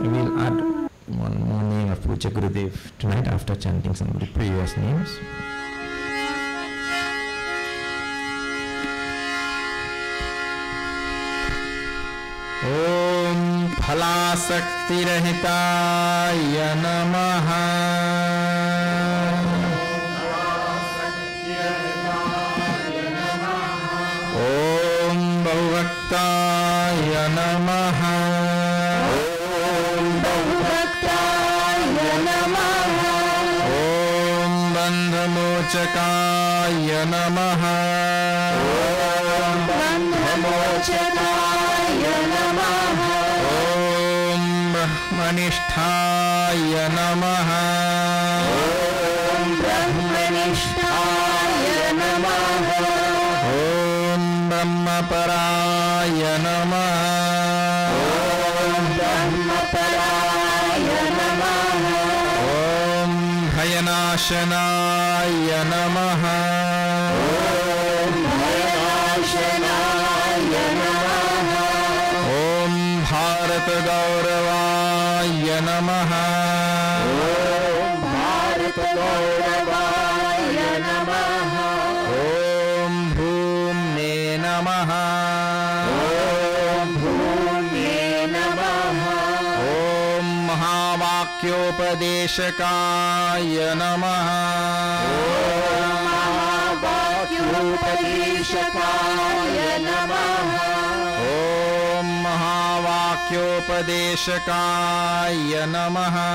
We'll add one more name of Puja Gurudev tonight after chanting some of the previous names. Om Phalasakti Rahitaya Namaha. Om Bhavaktaya Namaha. Om Bhavaktaya Namaha. Om Bandhamochakaya Namaha. Om Bandhamochakaya Namaha. Om Brahmanisthaya Namaha. Om Brahmanisthaya Namaha. Om Brahmaparaya Namaha. Om Brahmaparaya Namaha. Om Bhayanashanaya Namaha. Om Bhayanashanaya Namaha. Om Bharata Gauravaya Namaha. Om Bharata Gauravaya Namaha. Om Bhumne Namaha. Om Bhumne Namaha. Om Mahavakyopadeshakaya Namaha. Om Mahavakyopadeshakaya Namaha. Om Mahavakyopadeshakaya Namaha.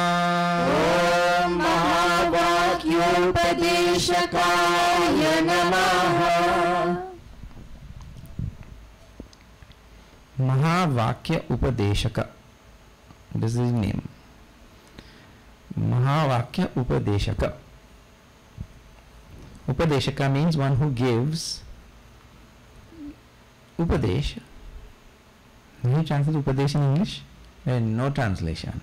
Om Mahavakyopadeshakaya Namaha. Mahavakya Upadeshaka. This is his name. Mahavakya Upadeshaka. Upadeshaka means one who gives Upadesh. Can you translate Upadesh in English? No translation.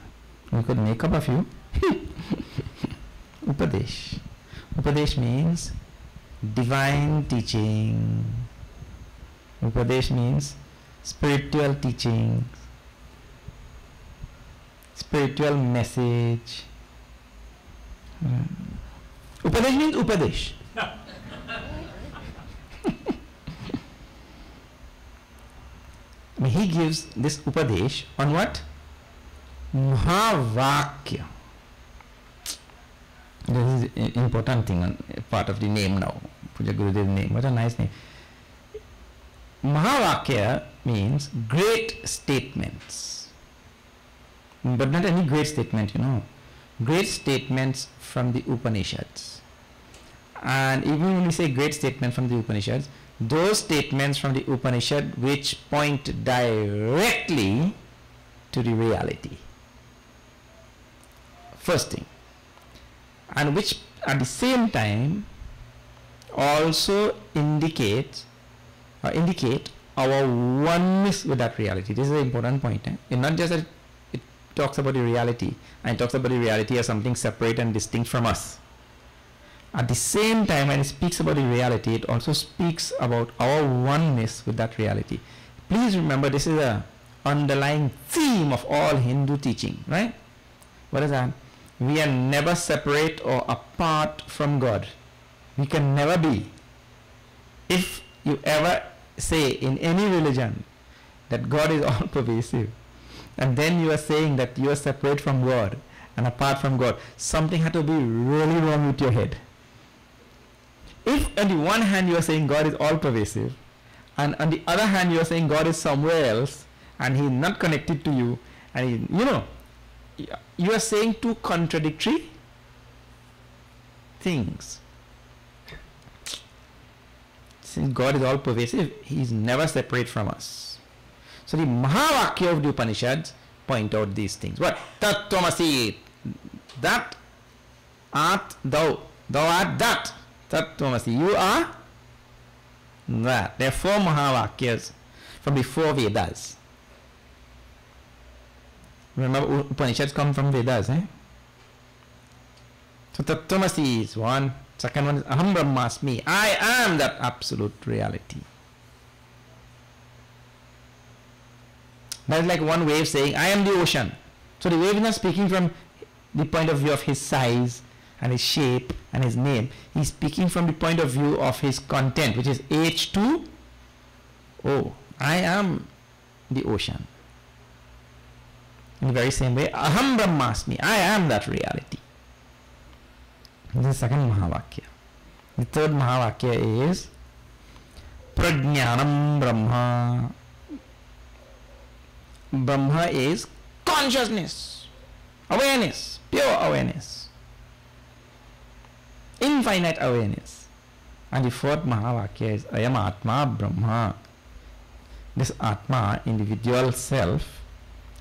We could make up a few. Upadesh. Upadesh means divine teaching. Upadesh means spiritual teachings, spiritual message. Upadesh means Upadesh. He gives this Upadesh on what? Mahavakya. This is an important thing, on part of the name now. Puja Gurudev's name. What a nice name. Mahavakya means great statements. But not any great statement, Great statements from the Upanishads. And even when we say great statement from the Upanishads, those statements from the Upanishad which point directly to the reality. First thing. And which at the same time also indicate our oneness with that reality. This is an important point. It's not just that it talks about the reality, and it talks about the reality as something separate and distinct from us. At the same time, when it speaks about the reality, it also speaks about our oneness with that reality. Please remember, this is an underlying theme of all Hindu teaching, right? What is that? We are never separate or apart from God. We can never be. If you ever say in any religion that God is all pervasive, and then you are saying that you are separate from God and apart from God, something had to be really wrong with your head. If on the one hand you are saying God is all pervasive, and on the other hand you are saying God is somewhere else and he is not connected to you, and you are saying two contradictory things. Since God is all pervasive, he is never separate from us. So the Mahavakya of the Upanishads point out these things. What? Tat Tvamasi. That art thou. Thou art that. Tat Tvamasi. You are that. There are 4 Mahavakyas from the 4 Vedas. Remember, Upanishads come from Vedas, So Tat Tvamasi is one. Second one is Aham Brahmasmi. I am that absolute reality. That is like one way of saying I am the ocean. So the wave is not speaking from the point of view of his size and his shape and his name. He's speaking from the point of view of his content, which is H2O. I am the ocean. In the very same way, Aham Brahmasmi, I am that reality. This is the second Mahavakya. The third Mahavakya is Prajnanam Brahma. Brahma is consciousness, awareness, pure awareness, infinite awareness. And the fourth Mahavakya is Ayam Atma Brahma. This Atma, individual self,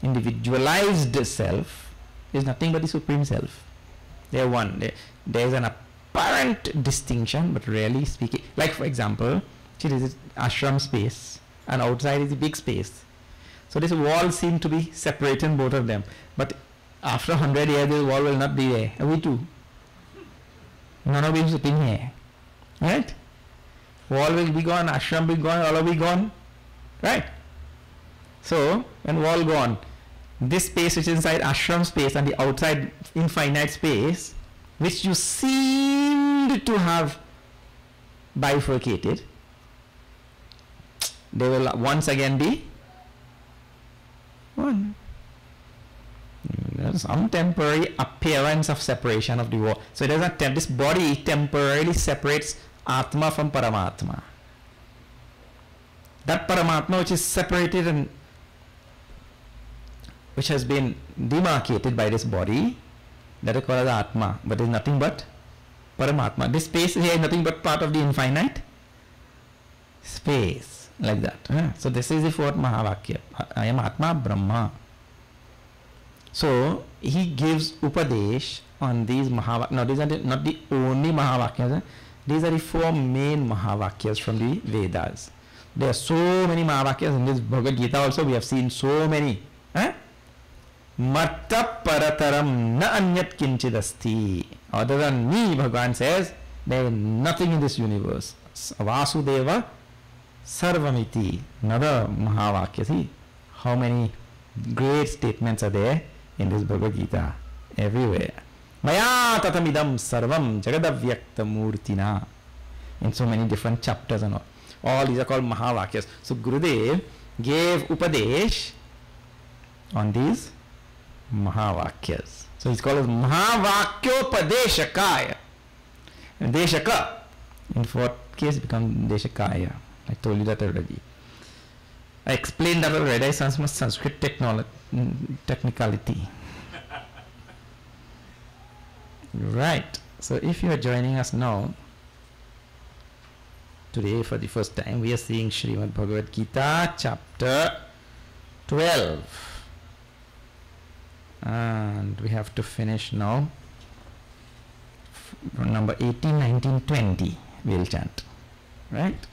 individualized self, is nothing but the Supreme Self. They are one. There is an apparent distinction, but really speaking, like for example, see, this is ashram space, and outside is the big space. So this wall seems to be separating both of them. But after 100 years, this wall will not be there. We too. None of us sitting here. Right? Wall will be gone, ashram will be gone, all will be gone. Right? So, when wall gone, this space which is inside ashram space and the outside infinite space, which you seemed to have bifurcated, they will once again be one. There's some temporary appearance of separation of the wall. So it doesn't this body temporarily separates Atma from Paramatma. That Paramatma which is separated and which has been demarcated by this body, that is called as Atma, but is nothing but Paramatma. This space here is nothing but part of the infinite space, like that. So this is the fourth Mahavakya. I am Atma Brahma. So he gives Upadesh on these Mahavakyas. Now these are not the only Mahavakyas. These are the four main Mahavakyas from the Vedas. There are so many Mahavakyas in this Bhagavad Gita also. We have seen so many. Matta parataram na anyat kinchidasti. Other than me, Bhagavan says, there is nothing in this universe. Vasudeva sarvamiti. Another Mahavakya. See how many great statements are there in this Bhagavad Gita. Everywhere. Maya tatamidam sarvam jagadavyakta murtina. In so many different chapters and all. All these are called Mahavakyas. So Gurudev gave Upadesh on these Mahavakyas. So he's called as Mahavakyopadeshakaya. And Deshaka, in fourth case, becomes Deshakaya. I told you that already. I explained that already. Sounds much Sanskrit technicality. Right. So if you are joining us now, today for the first time, we are seeing Srimad Bhagavad Gita, chapter 12. And we have to finish now. From number 18, 19, 20, we'll chant. Right?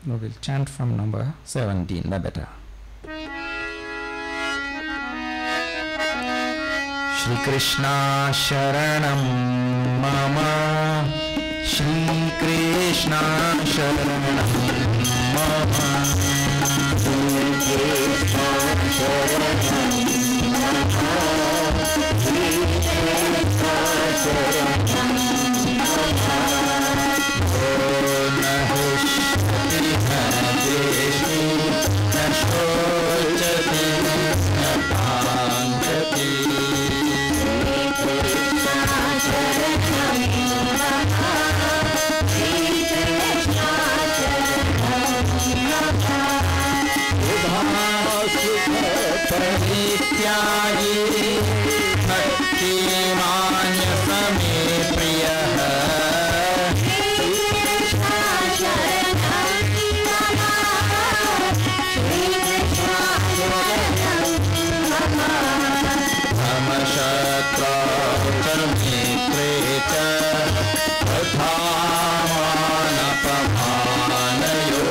No, we'll chant from number 17, the better. Shri Krishna Sharanam Mama, Shri Krishna Sharanam Mama, Shri Krishna Sharanam Mama, Shri Krishna Sharanam Mama, Om Nahishti Hadeshi Nashojati Napanchati. Pranityayi Bhakti Manya Same Priyah Krishna Sharanam Mama, Shri Krishna Sharanam Mama, Namashatra Charmitreta Pradhamana Pamanayo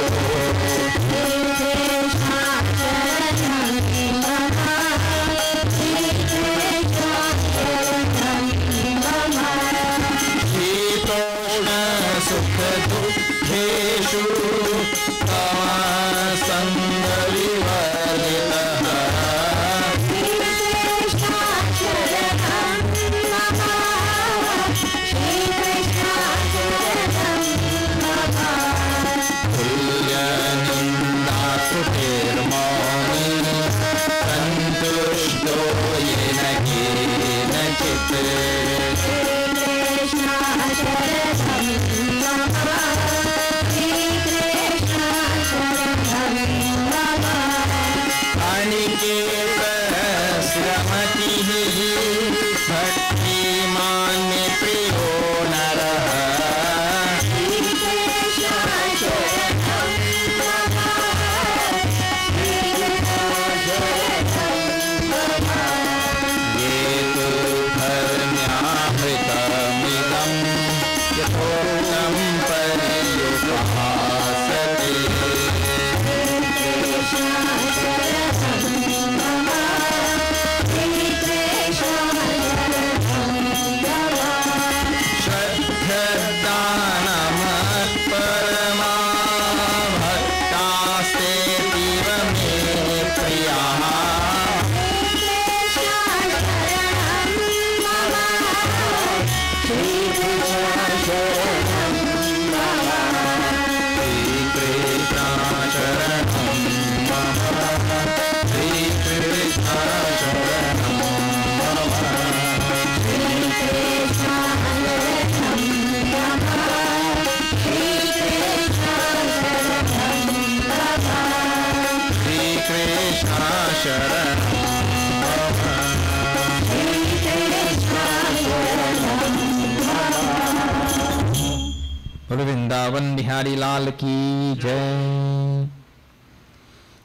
Vrindavan Bihari Lal ki jai.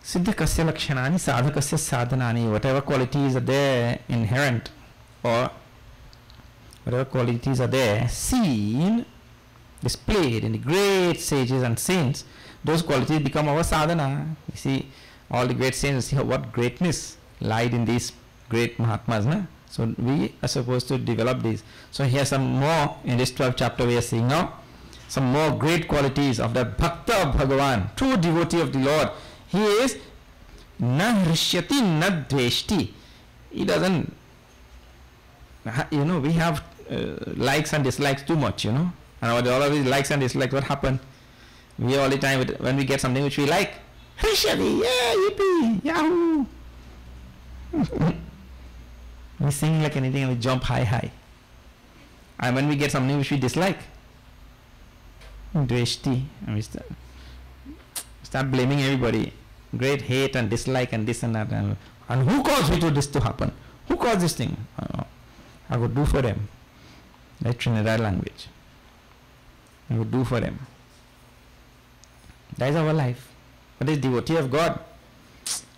Siddha kasya lakshanani sadhakasya sadhanani. Whatever qualities are there inherent, or whatever qualities are there seen, displayed in the great sages and saints, those qualities become our sadhana. You see, all the great saints, see what greatness lied in these great Mahatmas. Na? So we are supposed to develop these. So here some more in this 12th chapter we are seeing now. Some more great qualities of the Bhakta of Bhagavan, true devotee of the Lord. He is na hrishyati na dveshti. He doesn't, we have likes and dislikes too much, and all of these likes and dislikes, what happen? We all the time, when we get something which we like, hrishyati, yeah, yippee, yahoo. We sing like anything and we jump high. And when we get something which we dislike, dveshti, and we start blaming everybody. Great hate and dislike and this and that. And who caused me to this to happen? Who caused this thing? I would do for them. That's Trinidad language. I would do for them. That is our life. But this devotee of God,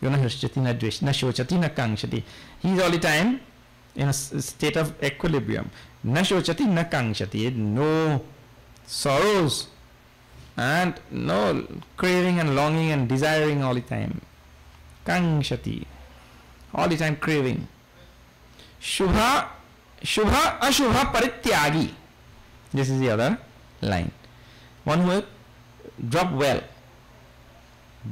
na hrishyati na dveshti, na shochati na kangshati. He is all the time in a state of equilibrium. Na shochati na kangshati. No sorrows and no craving and longing and desiring all the time. Kangshati. All the time craving. Shubha ashubha parityagi. This is the other line. One who drop well.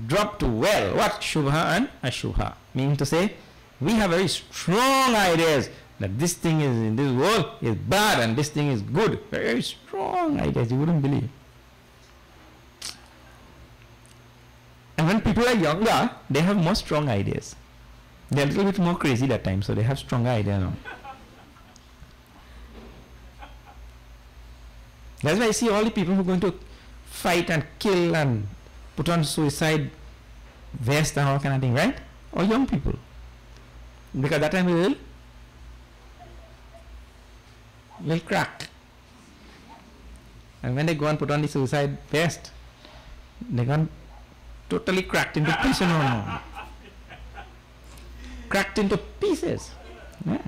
Drop to well. What? Shubha and ashubha. Meaning to say, we have very strong ideas that this thing is in this world is bad and this thing is good. Very strong ideas, you wouldn't believe. And when people are younger, they have more strong ideas. They're a little bit more crazy that time, so they have stronger ideas now. That's why I see all the people who are going to fight and kill and put on suicide vest and all kind of thing, right? Or young people. Because that time we will crack. And when they go and put on the suicide vest, they gone totally cracked into pieces. No. Cracked into pieces. Yeah.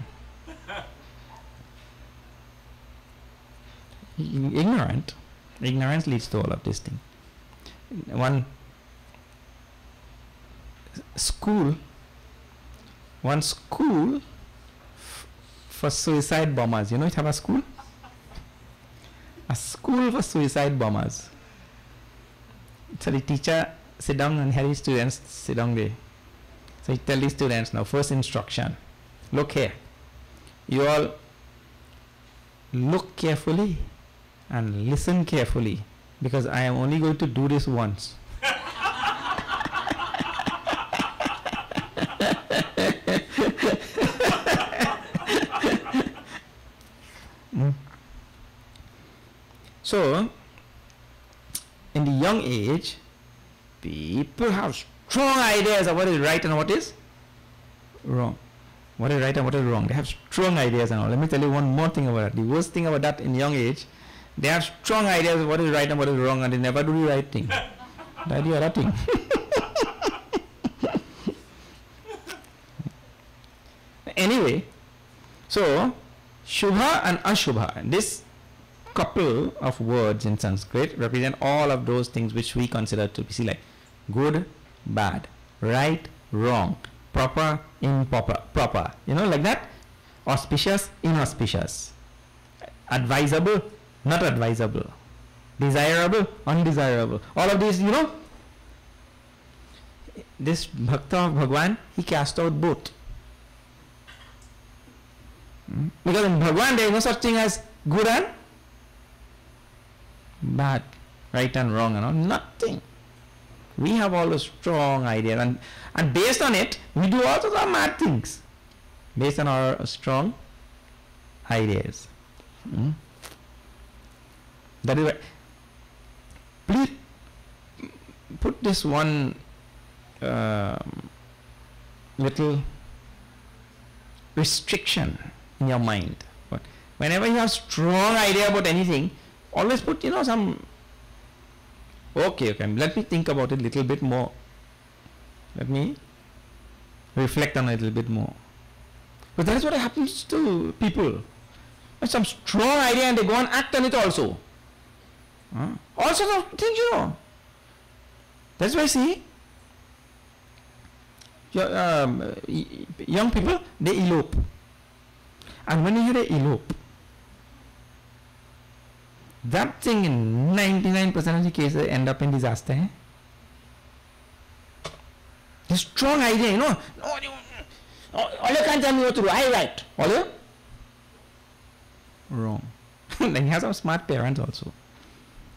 Ignorance leads to all of this thing. One school for suicide bombers. You know it have a school? A school for suicide bombers. So the teacher sit down and have his students sit down there. So he tell the students, now first instruction, look here. You all look carefully and listen carefully, because I am only going to do this once. So, in the young age, people have strong ideas of what is right and what is wrong. What is right and what is wrong. They have strong ideas and all. Let me tell you one more thing about that. The worst thing about that in young age, they have strong ideas of what is right and what is wrong, and they never do the right thing. That's the other thing. Anyway, so Shubha and Ashubha, this couple of words in Sanskrit represent all of those things which we consider to be, see, like good, bad, right, wrong, proper, improper, proper, like that, auspicious, inauspicious, advisable, not advisable, desirable, undesirable, all of these, this Bhakta of Bhagwan, he cast out both. Because in Bhagwan there is no such thing as good and bad, right and wrong and all, nothing. We have all the strong ideas, and based on it, we do all sorts of mad things based on our strong ideas. That is why. Please put this one little restriction in your mind. But whenever you have strong idea about anything, always put, some, okay, let me think about it a little bit more. Let me reflect on it a little bit more. But that is what happens to people. Some strong idea and they go and act on it also. All sorts of things, That's why, see, young people, they elope. And when you hear they elope, that thing in 99% of the cases end up in disaster. The strong idea, no, all you can't tell me what to do, I right. All you? Wrong. Then you have some smart parents also.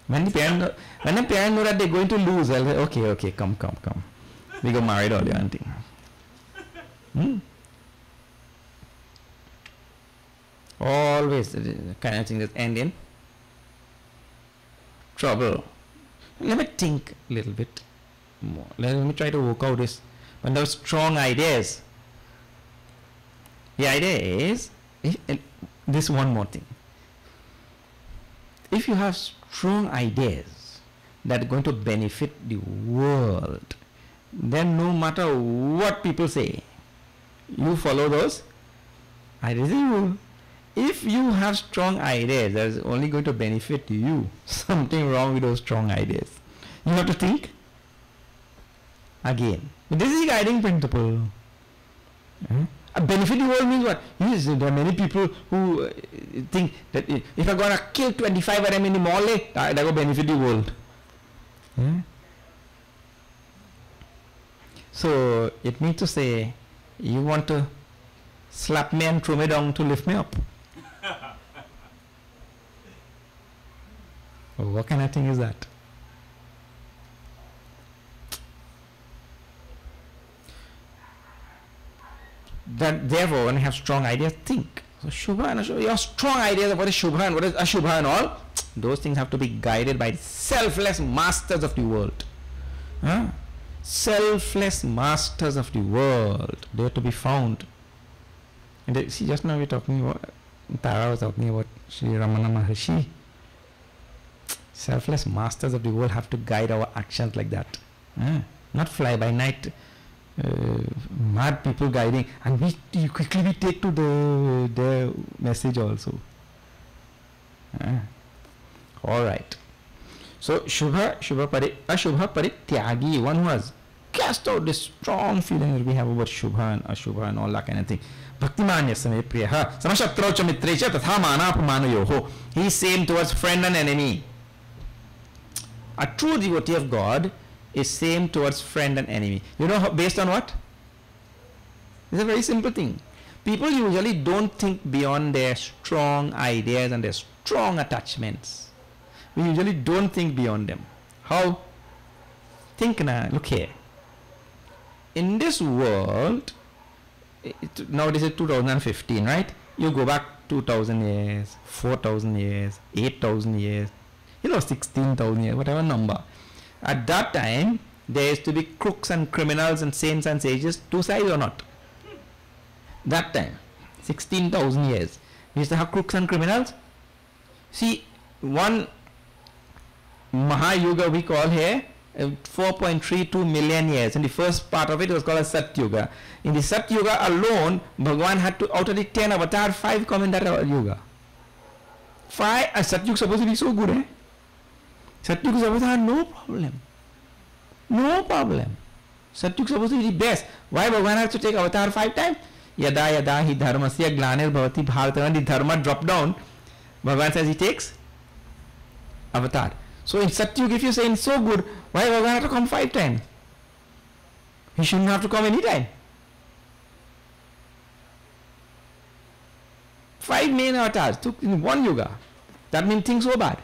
When the parents know that they're going to lose, they'll say, okay, come. We go married all your auntie. Always the kind of thing that end in trouble. Let me think a little bit more. Let me try to work out this. When there are strong ideas, the idea is, this one more thing. If you have strong ideas that are going to benefit the world, then no matter what people say, you follow those ideas. If you have strong ideas that is only going to benefit you, something wrong with those strong ideas. You have to think again. This is the guiding principle. Benefit the world means what? Yes, there are many people who think that if I'm going to kill 25 of them in the mall, that will benefit the world. So it means to say, you want to slap me and throw me down to lift me up. What kind of thing is that? That therefore, when you have strong ideas, think. So Shubha and Ashubha, your strong ideas of what is Shubha and what is Ashubha and all, those things have to be guided by selfless masters of the world. Selfless masters of the world. They are to be found. And see, just now we're talking about, Tara was talking about Sri Ramana Maharshi. Selfless masters of the world have to guide our actions like that. Not fly by night. Mad people guiding, and we quickly take to the message also. All right. So Ashubha Parityagi, one who has cast out this strong feeling that we have about Shubha and Ashubha and all that kind of thing. Bhaktimanya same priyaha samashatraucha mitrecha tatha manapamanayoho. He is same towards friend and enemy. A true devotee of God is same towards friend and enemy. You know how, based on what? It's a very simple thing. People usually don't think beyond their strong ideas and their strong attachments. We usually don't think beyond them. How? Think now, look here. In this world, now this is 2015, right? You go back 2,000 years, 4,000 years, 8,000 years, 16,000 years, whatever number. At that time, there used to be crooks and criminals and saints and sages, two sides or not? That time, 16,000 years, we used to have crooks and criminals. See, one Maha Yuga we call here 4.32 million years. In the first part of it was called a Sat Yuga. In the Sat Yuga alone, Bhagavan had to, out of the 10 avatars, 5 come in that Yuga. 5, Sat Yuga supposed to be so good, eh? Sat Yuga's avatar, no problem. No problem. Sat Yuga supposed to be the best. Why Bhagavan has to take avatar 5 times? Yada yada hi dharmasya glanir bhavati bharata. When the dharma drop down, Bhagavan says he takes avatar. So in Sat Yuga, if you're saying so good, why Bhagavan have to come 5 times? He shouldn't have to come any time. 5 main avatars took in one yuga. That means things were bad.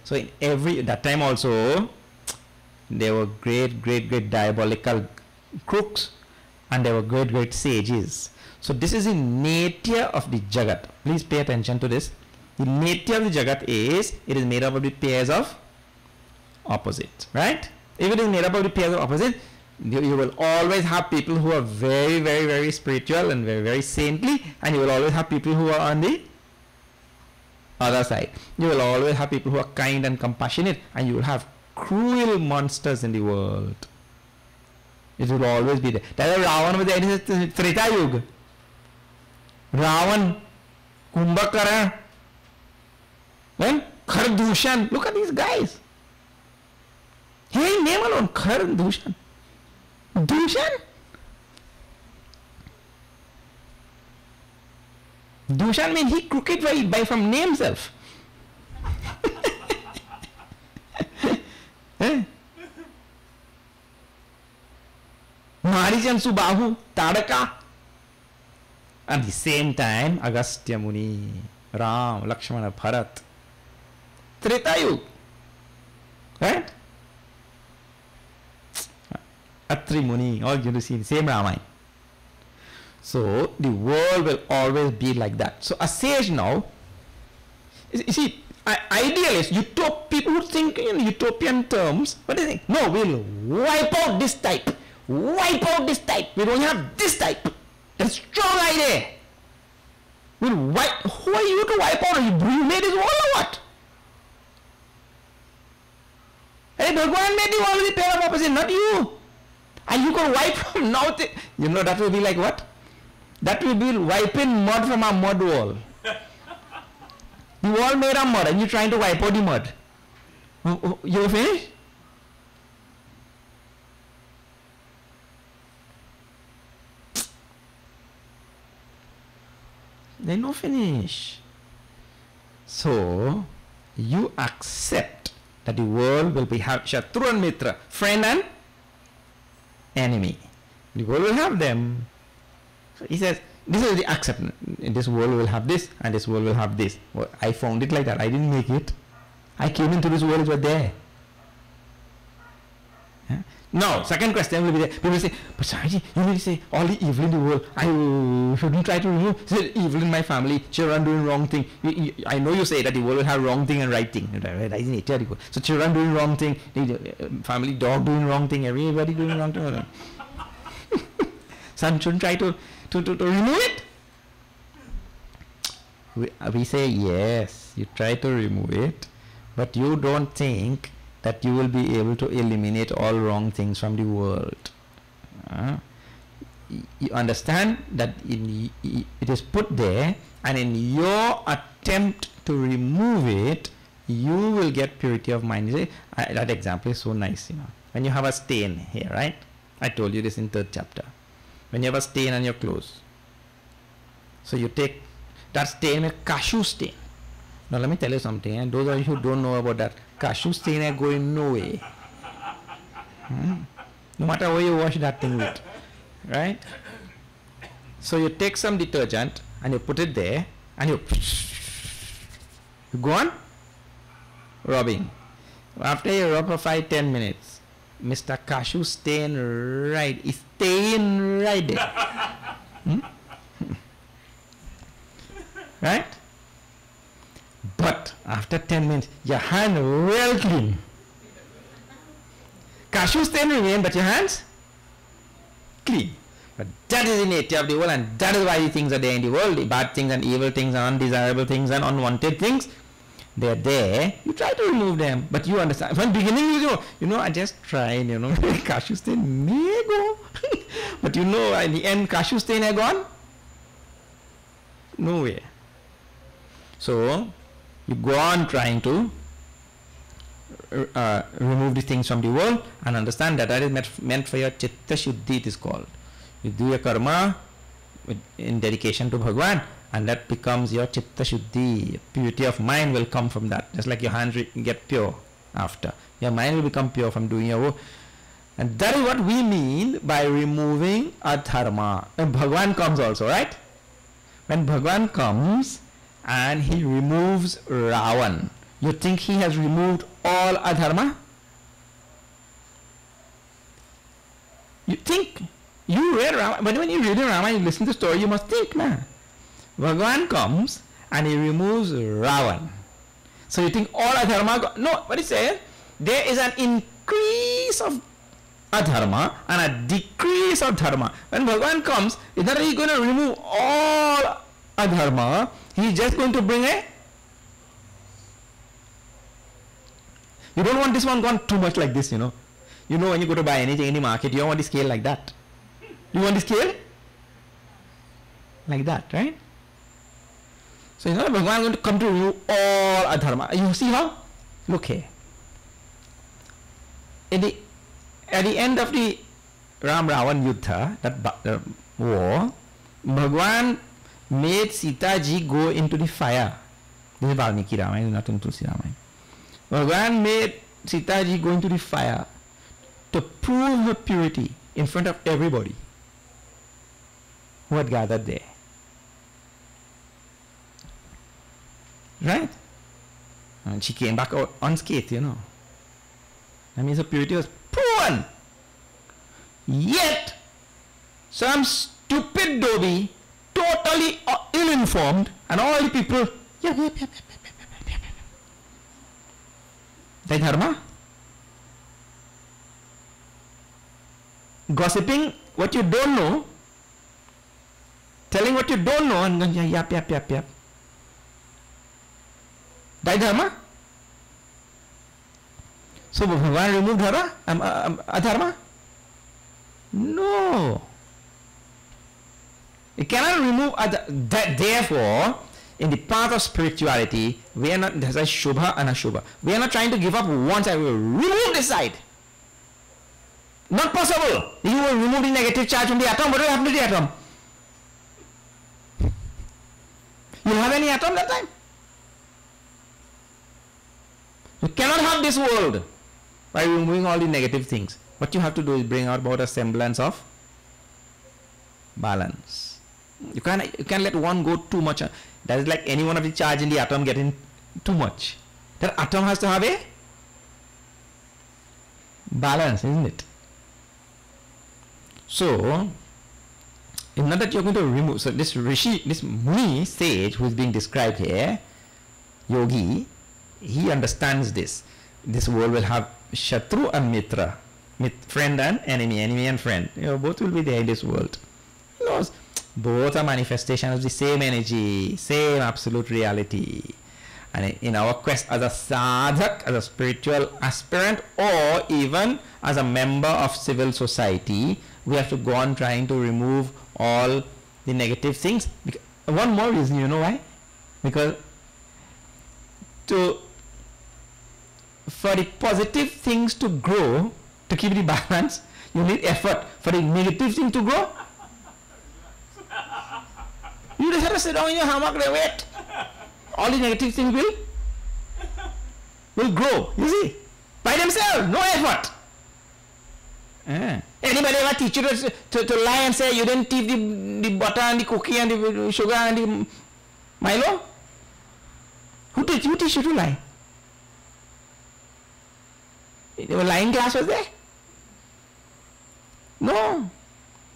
So in that time also, there were great diabolical crooks, and there were great sages. So this is the nature of the Jagat. Please pay attention to this. The nature of the Jagat is, it is made up of the pairs of opposites, right? If it is made up of the pairs of opposites, You will always have people who are very, very, very spiritual and very, very saintly, and you will always have people who are on the other side. You will always have people who are kind and compassionate, and you will have cruel monsters in the world. It will always be there. That's why Ravan was there in the Treta Yuga. Ravan, Kumbhakara, then Khardushan. Look at these guys. Hey, name alone, Khardushan. Dushan? Dushan means he crooked by from name self. Marichan Subahu, Tadaka. At the same time, Agastya Muni, Ram, Lakshmana, Bharat. Treta Yuga. Right? Atri Muni, all you see, same Ramayana. So the world will always be like that. So a sage now, you see, idealists, people who think in utopian terms, what do they think? No, we'll wipe out this type. Wipe out this type. We don't have this type. That's a strong idea. We'll wipe. Who are you to wipe out? You made this world or what? Hey, Bhagwan made the world with the pair of opposite, not you. And you can wipe from now. You know, that will be like what? That will be wiping mud from our mud wall. The wall made of mud and you're trying to wipe out the mud. You finished? They no finish. So, you accept that the world will be Shatru and Mitra, friend and enemy. The world will have them. So he says, this is the acceptance. This world will have this and this world will have this. Well, I found it like that. I didn't make it. I came into this world, it was there. Yeah? Now, second question will be there. People will say, but Swamiji, you need to say all the evil in the world. I shouldn't try to remove evil in my family, children doing wrong thing. I know you say that the world will have wrong thing and right thing. Right? So children doing wrong thing, family dog doing wrong thing, everybody doing wrong thing. Son shouldn't try to remove it. We say yes, you try to remove it, but you don't think that you will be able to eliminate all wrong things from the world. You understand that it is put there, and in your attempt to remove it, you will get purity of mind. You say, that example is so nice, you know. When you have a stain here, right? I told you this in 3rd chapter. When you have a stain on your clothes, so you take that stain, a cashew stain. Now let me tell you something, and those of you who don't know about that, cashew stain are going nowhere. No matter how you wash that thing with, right? So you take some detergent and you put it there, and you go on rubbing. After you rub for 5-10 minutes, Mr. Cashew stain right is staying right there. Right? But after 10 minutes, your hand real clean. Cashew stain remain, but your hands clean. But that is the nature of the world, and that is why the things are there in the world. The bad things and evil things and undesirable things and unwanted things, they're there. You try to remove them, but you understand. From the beginning, you know, I just tried, you know, cashew stain may go. But you know, in the end, cashew stain are gone. No way. So, you go on trying to remove the things from the world and understand that that is meant for your chitta shuddhi, it is called. You do your karma in dedication to Bhagwan, and that becomes your chitta shuddhi. Purity of mind will come from that. Just like your hands get pure after. Your mind will become pure from doing your work. And that is what we mean by removing adharma. And Bhagwan comes also, right? When Bhagwan comes and he removes Ravan, you think he has removed all adharma? You think, you read Rama, but when you read Rama, you listen to the story, you must think, man. Bhagwan comes and he removes Ravan. So you think all adharma, no, what he says, there is an increase of adharma and a decrease of dharma. When Bhagavan comes, it's not that he's going to remove all adharma, he's just going to bring a... You don't want this one gone too much like this, you know. You know, when you go to buy anything in the market, you don't want the scale like that. You want the scale like that, right? So it's not Bhagavan going to come to remove all adharma. You see how? Look here. At the end of the Ram Ravan Yuddha, that war, Bhagavan made Sita ji go into the fire. This is Valmiki Ramayana, not in Tulsi Ramayana. Bhagavan made Sita ji go into the fire to prove her purity in front of everybody who had gathered there. Right? And she came back out unscathed, you know. That means her purity was proven. Yet, some stupid doby, totally ill-informed, and all the people, that dharma? Gossiping what you don't know, telling what you don't know, and then yap. That dharma? So Bhagavan removed adharma? No. It cannot remove therefore, in the path of spirituality, we are not, there's a Shubha and Ashubha. We are not trying to give up one side, we will remove this side. Not possible. You will remove the negative charge from the atom, what will happen to the atom? You have any atom that time? You cannot have this world by removing all the negative things. What you have to do is bring out about a semblance of balance. You can't let one go too much. That is like any one of the charge in the atom getting too much. That atom has to have a balance, isn't it? So, it's not that you're going to remove. So this Rishi, this Muni sage who is being described here, Yogi, he understands this. This world will have Shatru and Mitra, friend and enemy, enemy and friend. You know, both will be there in this world. He knows both are manifestations of the same energy, same absolute reality. And in our quest as a sadhak, as a spiritual aspirant, or even as a member of civil society, we have to go on trying to remove all the negative things. One more reason, you know why? Because for the positive things to grow, to keep the balance, you need effort. For the negative thing to grow, you just have to sit down in your hammock and wait. All the negative things will grow, you see, by themselves, no effort. Anybody ever teach you to lie and say you didn't teach the butter and the cookie and the sugar and the Milo? Who teach you to lie? The lying class was there? No.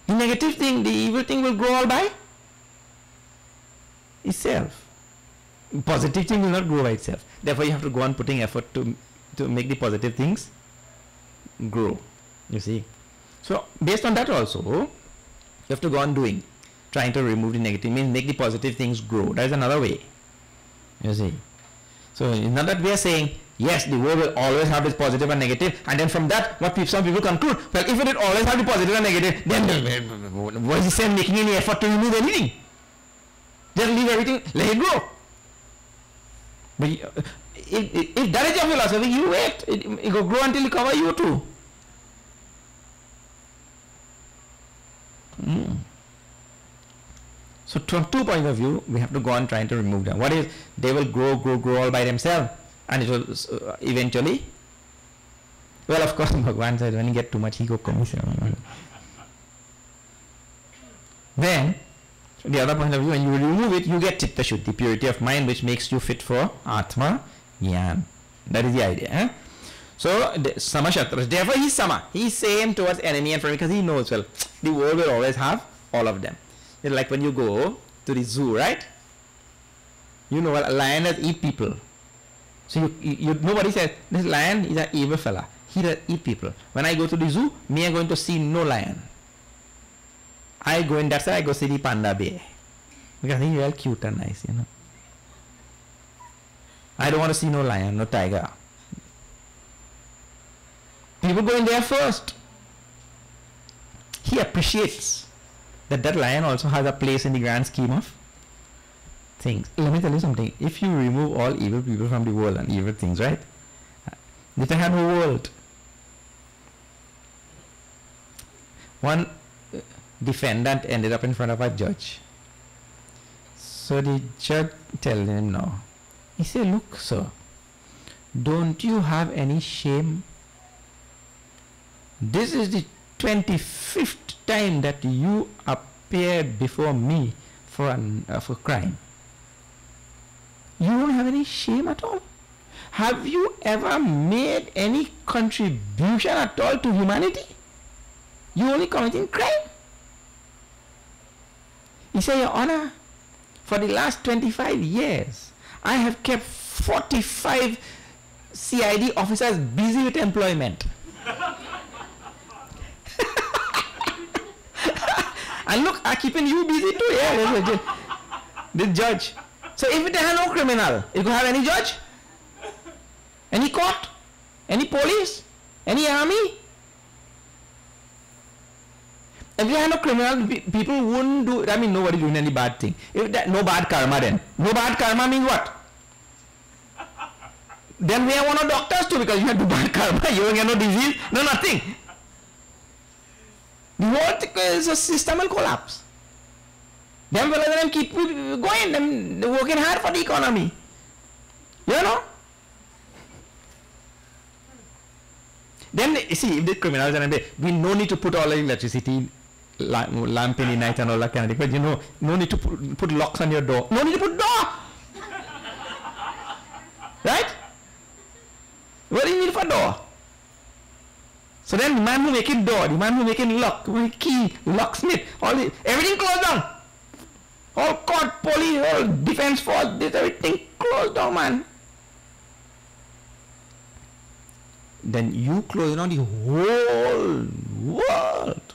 The negative thing, the evil thing will grow all by itself. Positive thing will not grow by itself. Therefore, you have to go on putting effort to make the positive things grow. You see. So, based on that also, you have to go on doing. Trying to remove the negative means make the positive things grow. That is another way. You see. So, it's not that we are saying, yes, the world will always have this positive and negative, and then from that, some people conclude, well, if it will always have the positive and negative, then what is the sense making any effort to remove anything? Just leave everything, let it grow. But if that is your philosophy, you wait. It will grow until it cover you too. So from two points of view, we have to go on trying to remove them. What is, they will grow all by themselves, and it will eventually, well, of course, Bhagavan said when you get too much ego comes. Then, the other point of view, when you remove it, you get Chitta Shuddhi, purity of mind, which makes you fit for Atma Jnana. That is the idea. Eh? So, Sama Shatras. Therefore, he's Sama. He's same towards enemy and friend because he knows, well, the world will always have all of them. It's like when you go to the zoo, right? You know, a lion has eat people. So, you nobody says, this lion is an evil fella. he does eat people. When I go to the zoo, me are going to see no lion. I go in that side, I go see the panda bear. Because I think they're all cute and nice, you know. I don't want to see no lion, no tiger. People go in there first. He appreciates that lion also has a place in the grand scheme of things. Let me tell you something. If you remove all evil people from the world and evil things, right? They can have no world. One defendant ended up in front of a judge. So the judge tells him no. He said, look, sir, don't you have any shame? This is the 25th time that you appeared before me for crime. You don't have any shame at all? Have you ever made any contribution at all to humanity? You only committing crime? He said, Your Honor, for the last 25 years, I have kept 45 CID officers busy with employment. And look, I'm keeping you busy too. Yeah, the judge. So if there are no criminal, you could have any judge, any court, any police, any army. If there are no criminal, people wouldn't do. I mean, nobody doing any bad thing. If that, no bad karma, then no bad karma means what? Then we are one of doctors too, because you have to do bad karma. You don't get no disease, no nothing. The whole is a system will collapse. Them fellows them keep going, them working hard for the economy. You know? Then you see, if the criminals and we no need to put all the electricity lamp in the night and all that kind of thing. But you know, no need to put locks on your door. No need to put door. Right? What do you need for door? So then the man who making door, the man who making lock, key, locksmith, everything closed down. All court, police, all defense force, this everything closed down, man. Then you close down the whole world.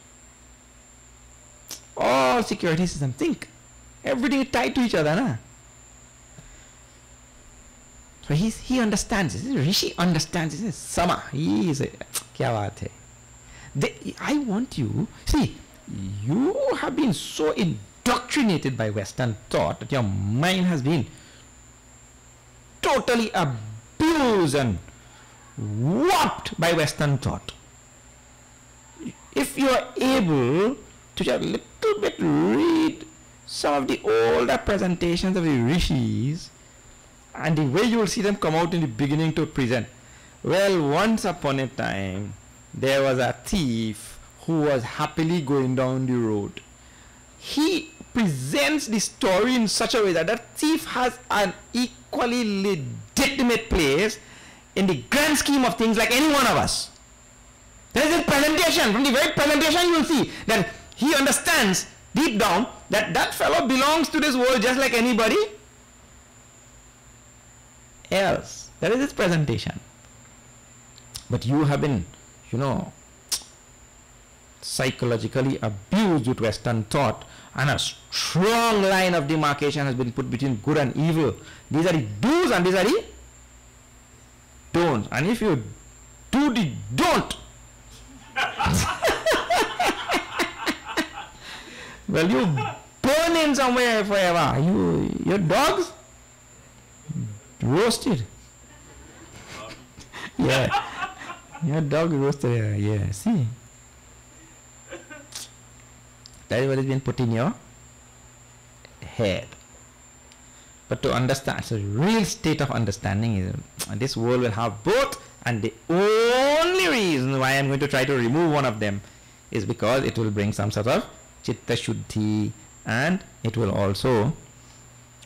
All security system. Think. Everything is tied to each other, na? So he understands this. Rishi understands this. Sama. He is a kya baat hai. I want you, see, you have been so indoctrinated by Western thought that your mind has been totally abused and warped by Western thought. If you are able to just a little bit read some of the older presentations of the rishis, and the way you will see them come out in the beginning to present. Well, once upon a time, there was a thief who was happily going down the road. He presents the story in such a way that that thief has an equally legitimate place in the grand scheme of things like any one of us. There is a presentation. From the very presentation you will see that he understands deep down that that fellow belongs to this world just like anybody else. That is his presentation. But you have been, you know, psychologically abused with Western thought, and a strong line of demarcation has been put between good and evil. These are the do's and these are the don'ts. And if you do the don't, well, you burn in somewhere forever. Your dogs roasted. Yeah. Your dog roasted. Yeah. See. That is what has been put in your head. But to understand, so real state of understanding is this world will have both, and the only reason why I am going to try to remove one of them is because it will bring some sort of chitta shuddhi, and it will also,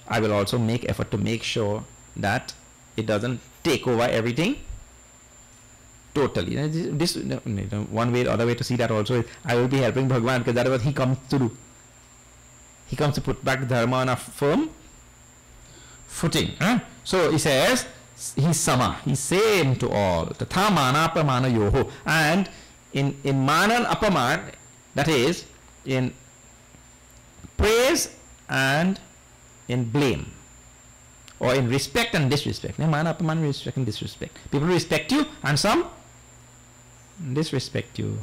I will also make effort to make sure that it doesn't take over everything totally. This one way, the other way to see that also is I will be helping Bhagwan, because that is what he comes to do. He comes to put back dharma on a firm footing. So he says, He's sama. He's same to all. Tatha mana apamana yoho. And in mana and apaman, that is, in praise and in blame, or in respect and disrespect. Mana apaman, respect and disrespect. People respect you and some disrespect you.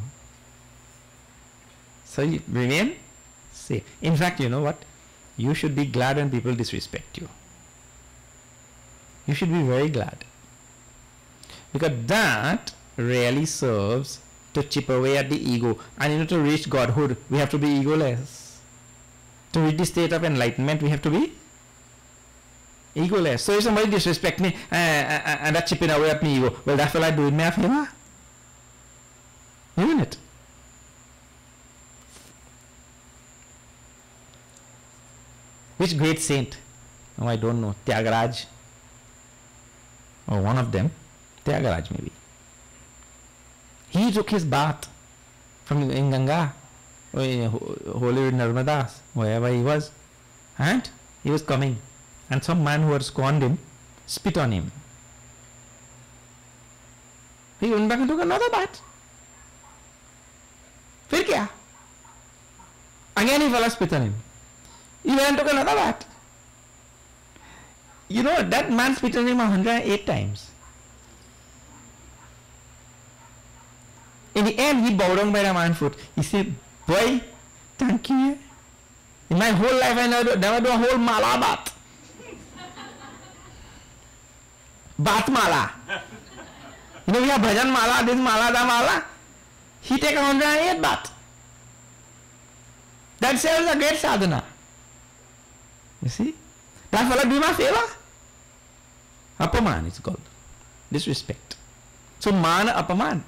So you remain safe. In fact, you know what? You should be glad when people disrespect you. You should be very glad. Because that really serves to chip away at the ego. And to reach Godhood, we have to be egoless. To reach the state of enlightenment, we have to be egoless. So if somebody disrespect me and that's chipping away at my ego, well, that fellow doing me a favor. Isn't it? Which great saint? Oh, I don't know. Tyagaraj. Or one of them. Tyagaraj maybe. He took his bath in Ganga, or in holy Narmadas, wherever he was, and he was coming, and some man who had scorned him spit on him. He went back and took another bath. Fir kya? Again he fell spit on him. He went and took another bath. You know, that man spit on him 108 times. In the end, he bowed down by the man's foot. He said, boy, thank you. In my whole life, I never do a whole mala bath. Bath mala. You know, we have bhajan mala, this mala, that mala. He take 108 bath. That sells a great sadhana. You see? That fellow do my favor. Apaman it's called. Disrespect. So mana apaman.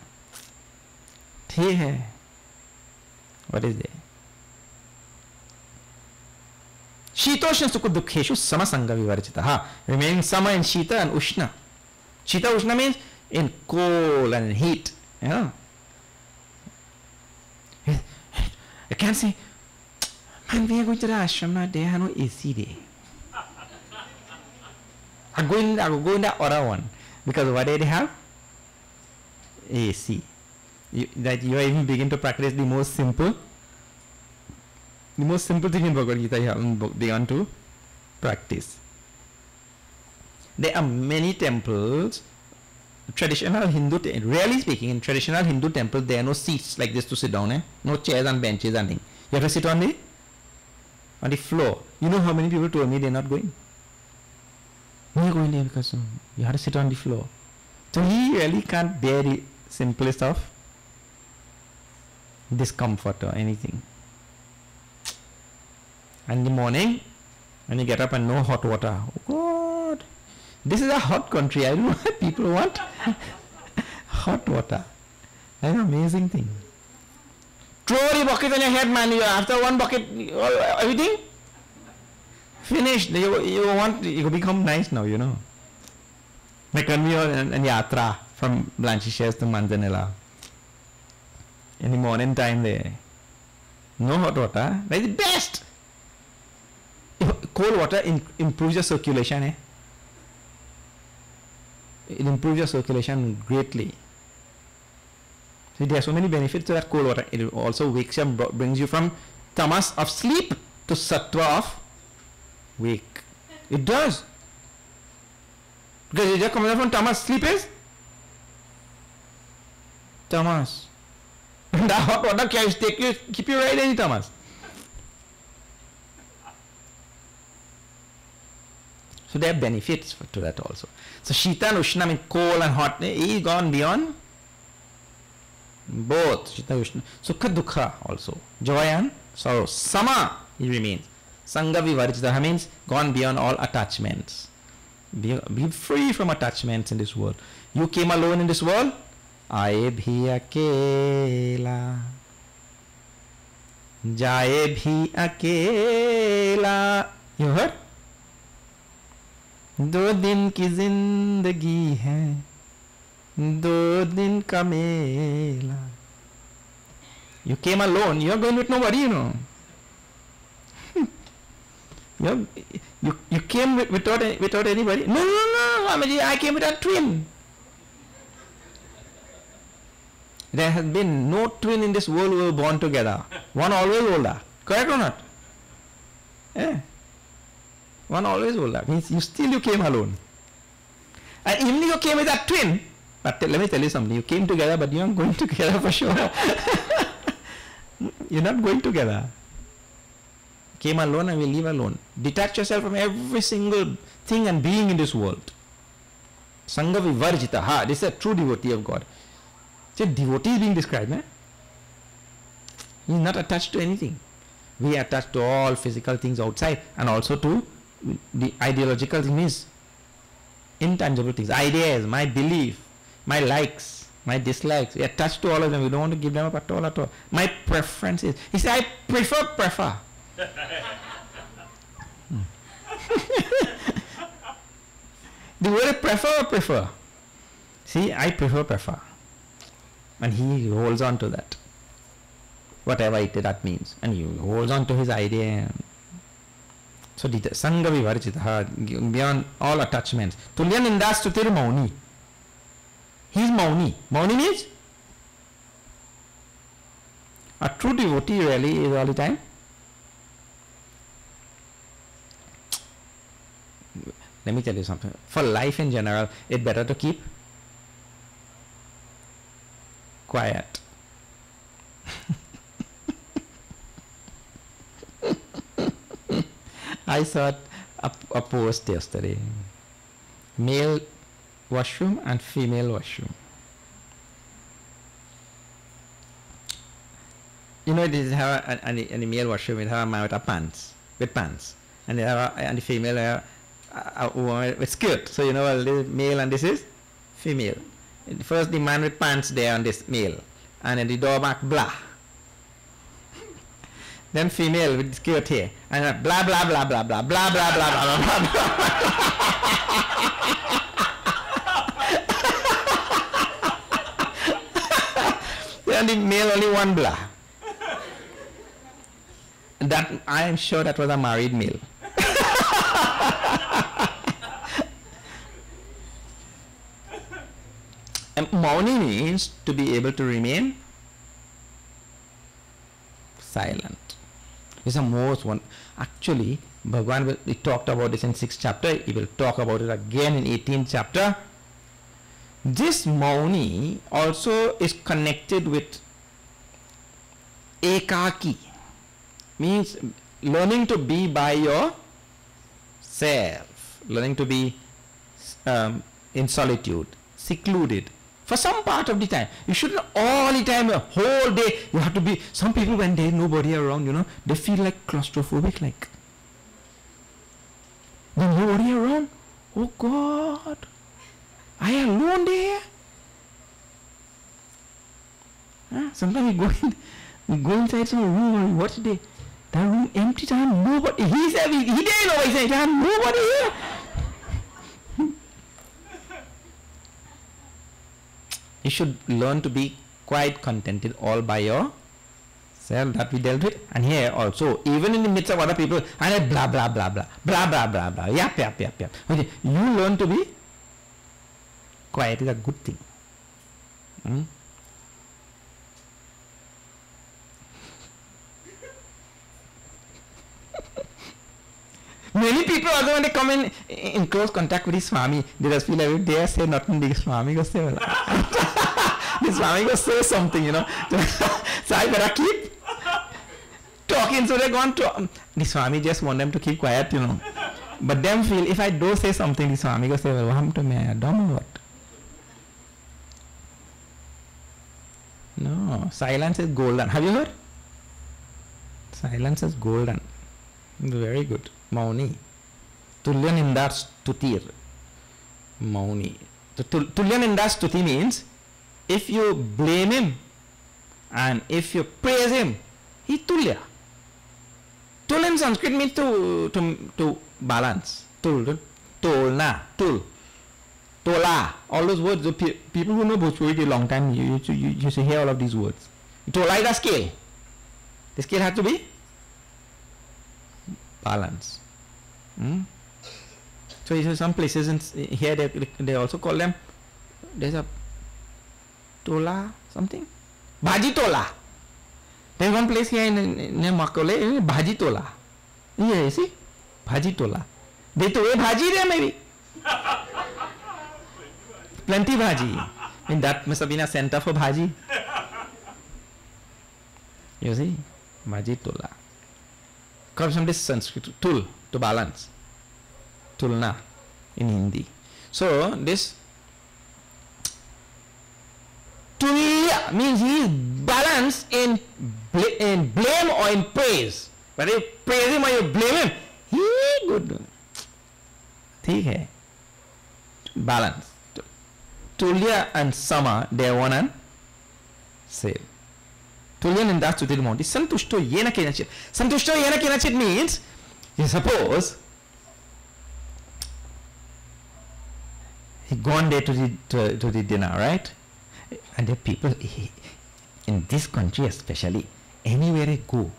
What is there? Shitoshna sukha dukkheshu samasanga vivarchitaha. Remaining sama in shita and ushna. Shita ushna means in cold and in heat. You know? I can't say, man, we are going to the ashram now, they have no AC day. I go in the other one. Because what they have? AC. That you even begin to practice the most simple thing in Bhagavad Gita you haven't begun to practice. There are many temples, traditional Hindu, really speaking, in traditional Hindu temples there are no seats like this to sit down, no chairs and benches and things. You have to sit on the floor. You know how many people told me they're not going? We are going there because you have to sit on the floor. So he really can't bear the simplest of discomfort or anything. And in the morning, when you get up and no hot water, oh God, this is a hot country. I don't know why people want hot water. That's an amazing thing. Throw the bucket on your head, man. After one bucket, everything finished. You become nice now, you know. Like when we were in Yatra from Blanchishers to Manzanilla. In the morning time there, no hot water. That's the best. Cold water improves your circulation. It improves your circulation greatly. So there are so many benefits to that cold water. It also wakes you up, brings you from tamas of sleep to sattva of wake. It does. Because you just come out from tamas, sleep is tamas. The hot water can keep you right in tamas. So there are benefits to that also. So Shita and Ushna mean cold and hot. He gone beyond both. Shita and Ushna. Sukha Dukha also. Joy and sorrow. Sama he remains. Sangha Vivarjita means gone beyond all attachments. Be free from attachments in this world. You came alone in this world. Aaye bhi akela. Jaye bhi akela. You heard? दो दिन की जिंदगी है दो दिन का मेला. You came alone. You're going with nobody, you know. You came without anybody? No, Swamiji, I came with a twin. There has been no twin in this world who were born together. One always older. Correct or not? Yeah. One always older. Means you came alone. And even you came with a twin, but let me tell you something. You came together, but you aren't going together for sure. You're not going together. Came alone and will leave alone. Detach yourself from every single thing and being in this world. Sangha vivarjita. Ha, this is a true devotee of God. So devotee is being described. Eh? He is not attached to anything. We are attached to all physical things outside and also to the ideological things, intangible things, ideas, my belief, my likes, my dislikes. We are attached to all of them. We don't want to give them up at all. My preferences. He said, I prefer. The word prefer. See, I prefer. And he holds on to that. Whatever that means. And he holds on to his idea. So, Sangha Vivarjita, beyond all attachments. Tulyan Indastutir Mauni. He is Mauni. Mauni means a true devotee really is all the time. Let me tell you something. For life in general, it's better to keep quiet. I saw a post yesterday. Male washroom and female washroom. You know, this is how and the male washroom, it have a man with pants, and they have and the female a woman with skirt. So you know, well, this is male and this is female. First the man with pants there on this male, and then the door mark blah. Then female with skirt here, and blah blah blah blah blah blah blah blah blah blah blah. Then the male only one blah. That I am sure that was a married male. And Mauni means to be able to remain silent. It's the most one. Actually, Bhagavan he talked about this in 6th chapter. He will talk about it again in 18th chapter. This Mauni also is connected with Ekaki. Means learning to be by yourself. Learning to be in solitude, secluded. For some part of the time. You shouldn't all the time, the whole day, you have to be. Some people, when there's nobody around, you know, they feel like claustrophobic, like. When nobody around, oh God, I am alone there. Sometimes we go inside some room and watch that room empty time, nobody. He said, he didn't know, he said, nobody here. You should learn to be quite contented all by yourself. That we dealt with. And here also, even in the midst of other people, and I blah blah blah blah blah blah blah blah yap. Okay, you learn to be quiet is a good thing. Many people also when they come in close contact with the Swami, they just feel like if they say nothing, the Swami goes say, well, the Swami goes say something, you know. So I better keep talking. So they go on to the Swami just want them to keep quiet, you know. But them feel if I do say something, the Swami goes say, well, what happened to me? I don't know what. No, silence is golden. Have you heard? Silence is golden. Very good. Mauni. Tulya Ninda Stutir. Mauni. Tulya Ninda Stuti means if you blame him and if you praise him, he tulya. Tul in Sanskrit means to balance. Tul, tolna, tul, tola. All those words, the people who know Bhojpuri a long time, you should hear all of these words. Tola is a scale. The scale has to be balance. Hmm? So you see some places here they also call them, there's a tola something, bhaji tola. There's one place here near Makole, bhaji tola. Yeah, you see, bhaji tola. They throw a bhaji there maybe. Plenty bhaji. I mean, that must have been a center for bhaji. You see, bhaji tola. Comes from this Sanskrit, tul, to balance. Tulna in Hindi. So this tulya means he is balanced in blame or in praise. Whether you praise him or you blame him, he is good. ठीक है. Balance. Tulya and sama, they are one and same. Tulya ninda stutil monti. Santushto yena kenachit. Santushto yena kenachit means, you suppose he gone there to the dinner, right? And the people in this country especially, anywhere they go,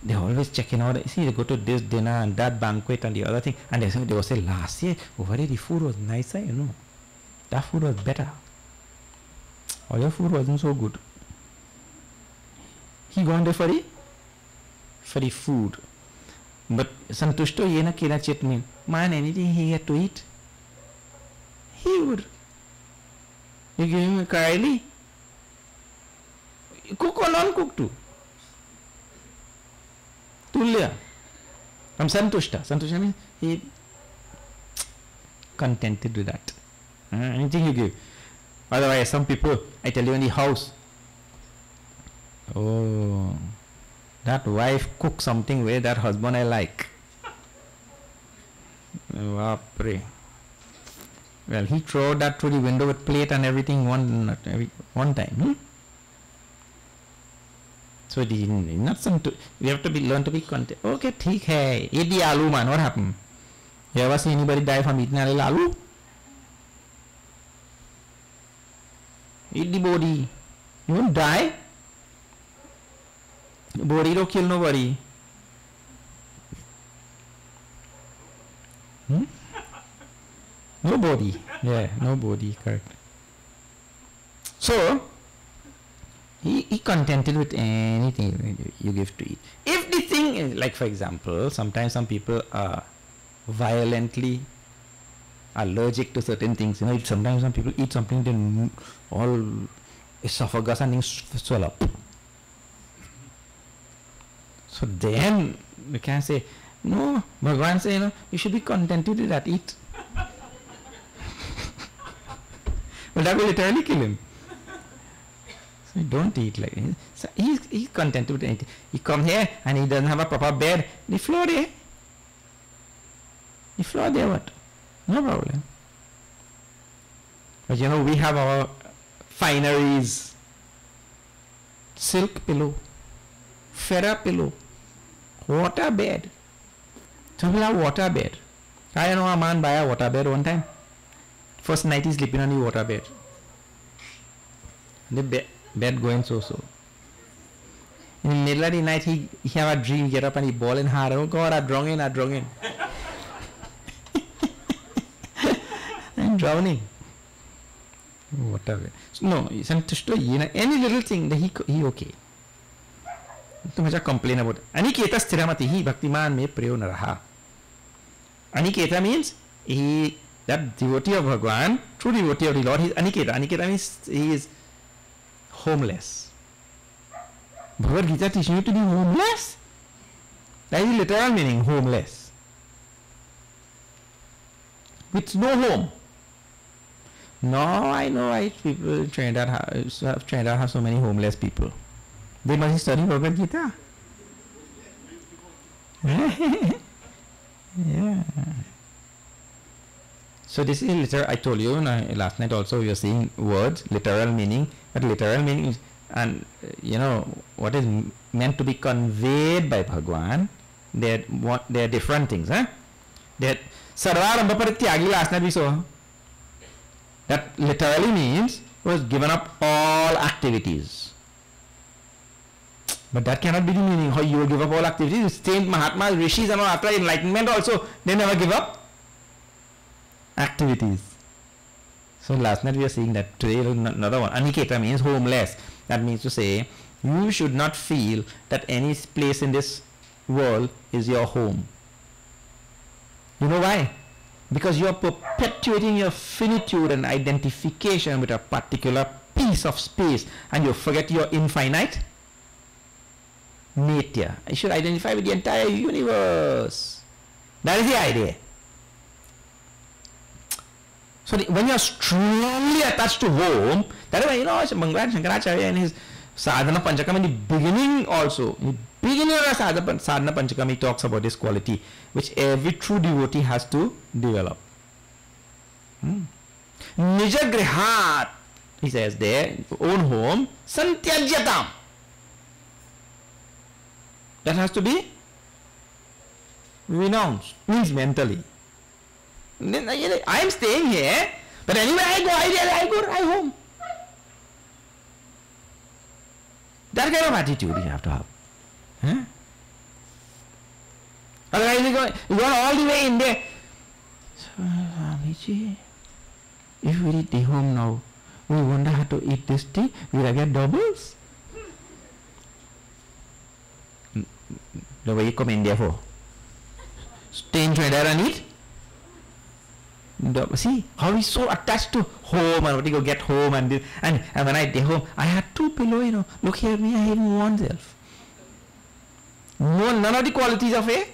they always checking out. See, they go to this dinner and that banquet and the other thing, and they will say, last year over there the food was nicer, you know. That food was better. Or your food wasn't so good. He gone there for the food. But santushto yena kinachit mean, man, anything he had to eat, he would. You give him a curry, cook or non-cook too. Tulya. I'm santushta. Santushta means he contented with that. Anything you give. Otherwise, some people, I tell you in the house, oh, that wife cooks something where that husband I like. Vapre. Well, he threw that through the window with plate and everything one time. So it is not something. We have to learn to be content. Okay, ठीक है. Eat the aloo, man. What happened? You ever see anybody die from eating a little aloo? Eat the body. You won't die. The body don't kill nobody. Nobody. Yeah, nobody. Correct. So he contented with anything you give to eat. If the thing is, like for example, sometimes some people are violently allergic to certain things. You know, sometimes some people eat something, then all esophagus and things swell up. So then we can say, no, Bhagavan say, you know, you should be contented with that, eat. Well, that will literally kill him. So don't eat like this. So he's contented with anything. He come here and he doesn't have a proper bed. The floor there. The floor there, what? No problem. But you know, we have our fineries. Silk pillow. Feather pillow. Water bed. Some people have water bed. I know a man buy a water bed one time. First night he's sleeping on the water bed. The bed going so. In the middle of the night he have a dream, get up and he bawling hard. Oh God, I'm drowning. I'm drowning. Water bed. So, no, any little thing that he okay. तो मुझे complain about Aniketa Stiramati hi Bhaktiman me prayo na raha. Aniketa means he, that devotee of Bhagwan, true devotee of the Lord, he is Aniketa. Aniketa means he is homeless. Bhagavad Gita teaching you to be homeless? That is the literal meaning, homeless. With no home. No, I know people in Trinidad have so many homeless people. They must study Bhagavad Gita. Yeah. So this is literal. I told you last night also we were seeing words, literal meaning. But literal meaning is, and you know what is meant to be conveyed by Bhagwan. They are different things. That Sarvarambha Parityagi last night we saw. That literally means was given up all activities. But that cannot be the meaning. How you will give up all activities. Saint Mahatmas, Rishis and all after enlightenment also, they never give up activities. So last night we were seeing that. Today another one. Aniketa means homeless. That means to say, you should not feel that any place in this world is your home. You know why? Because you are perpetuating your finitude and identification with a particular piece of space, and you forget your infinite nature. You should identify with the entire universe. That is the idea. So when you are strongly attached to home, that is why, you know, Shankaracharya in his Sadhana Panchakam, in the beginning also, in the beginning of Sadhana Panchakam, he talks about this quality which every true devotee has to develop. Nijagrihat, he says there, own home, Santyajyatam. That has to be renounced, means mentally. I am staying here, but anywhere I go home. That kind of attitude you have to have. Huh? Otherwise you go all the way in there. So, Swamiji, if we eat the home now, we wonder how to eat this tea, will I get doubles? The way you come India for? Stay in Trinidad and eat? See how he's so attached to home, and what you go get home, and when I get home, I had 2 pillows, you know. Look here, me, I have one self. No, none of the qualities of a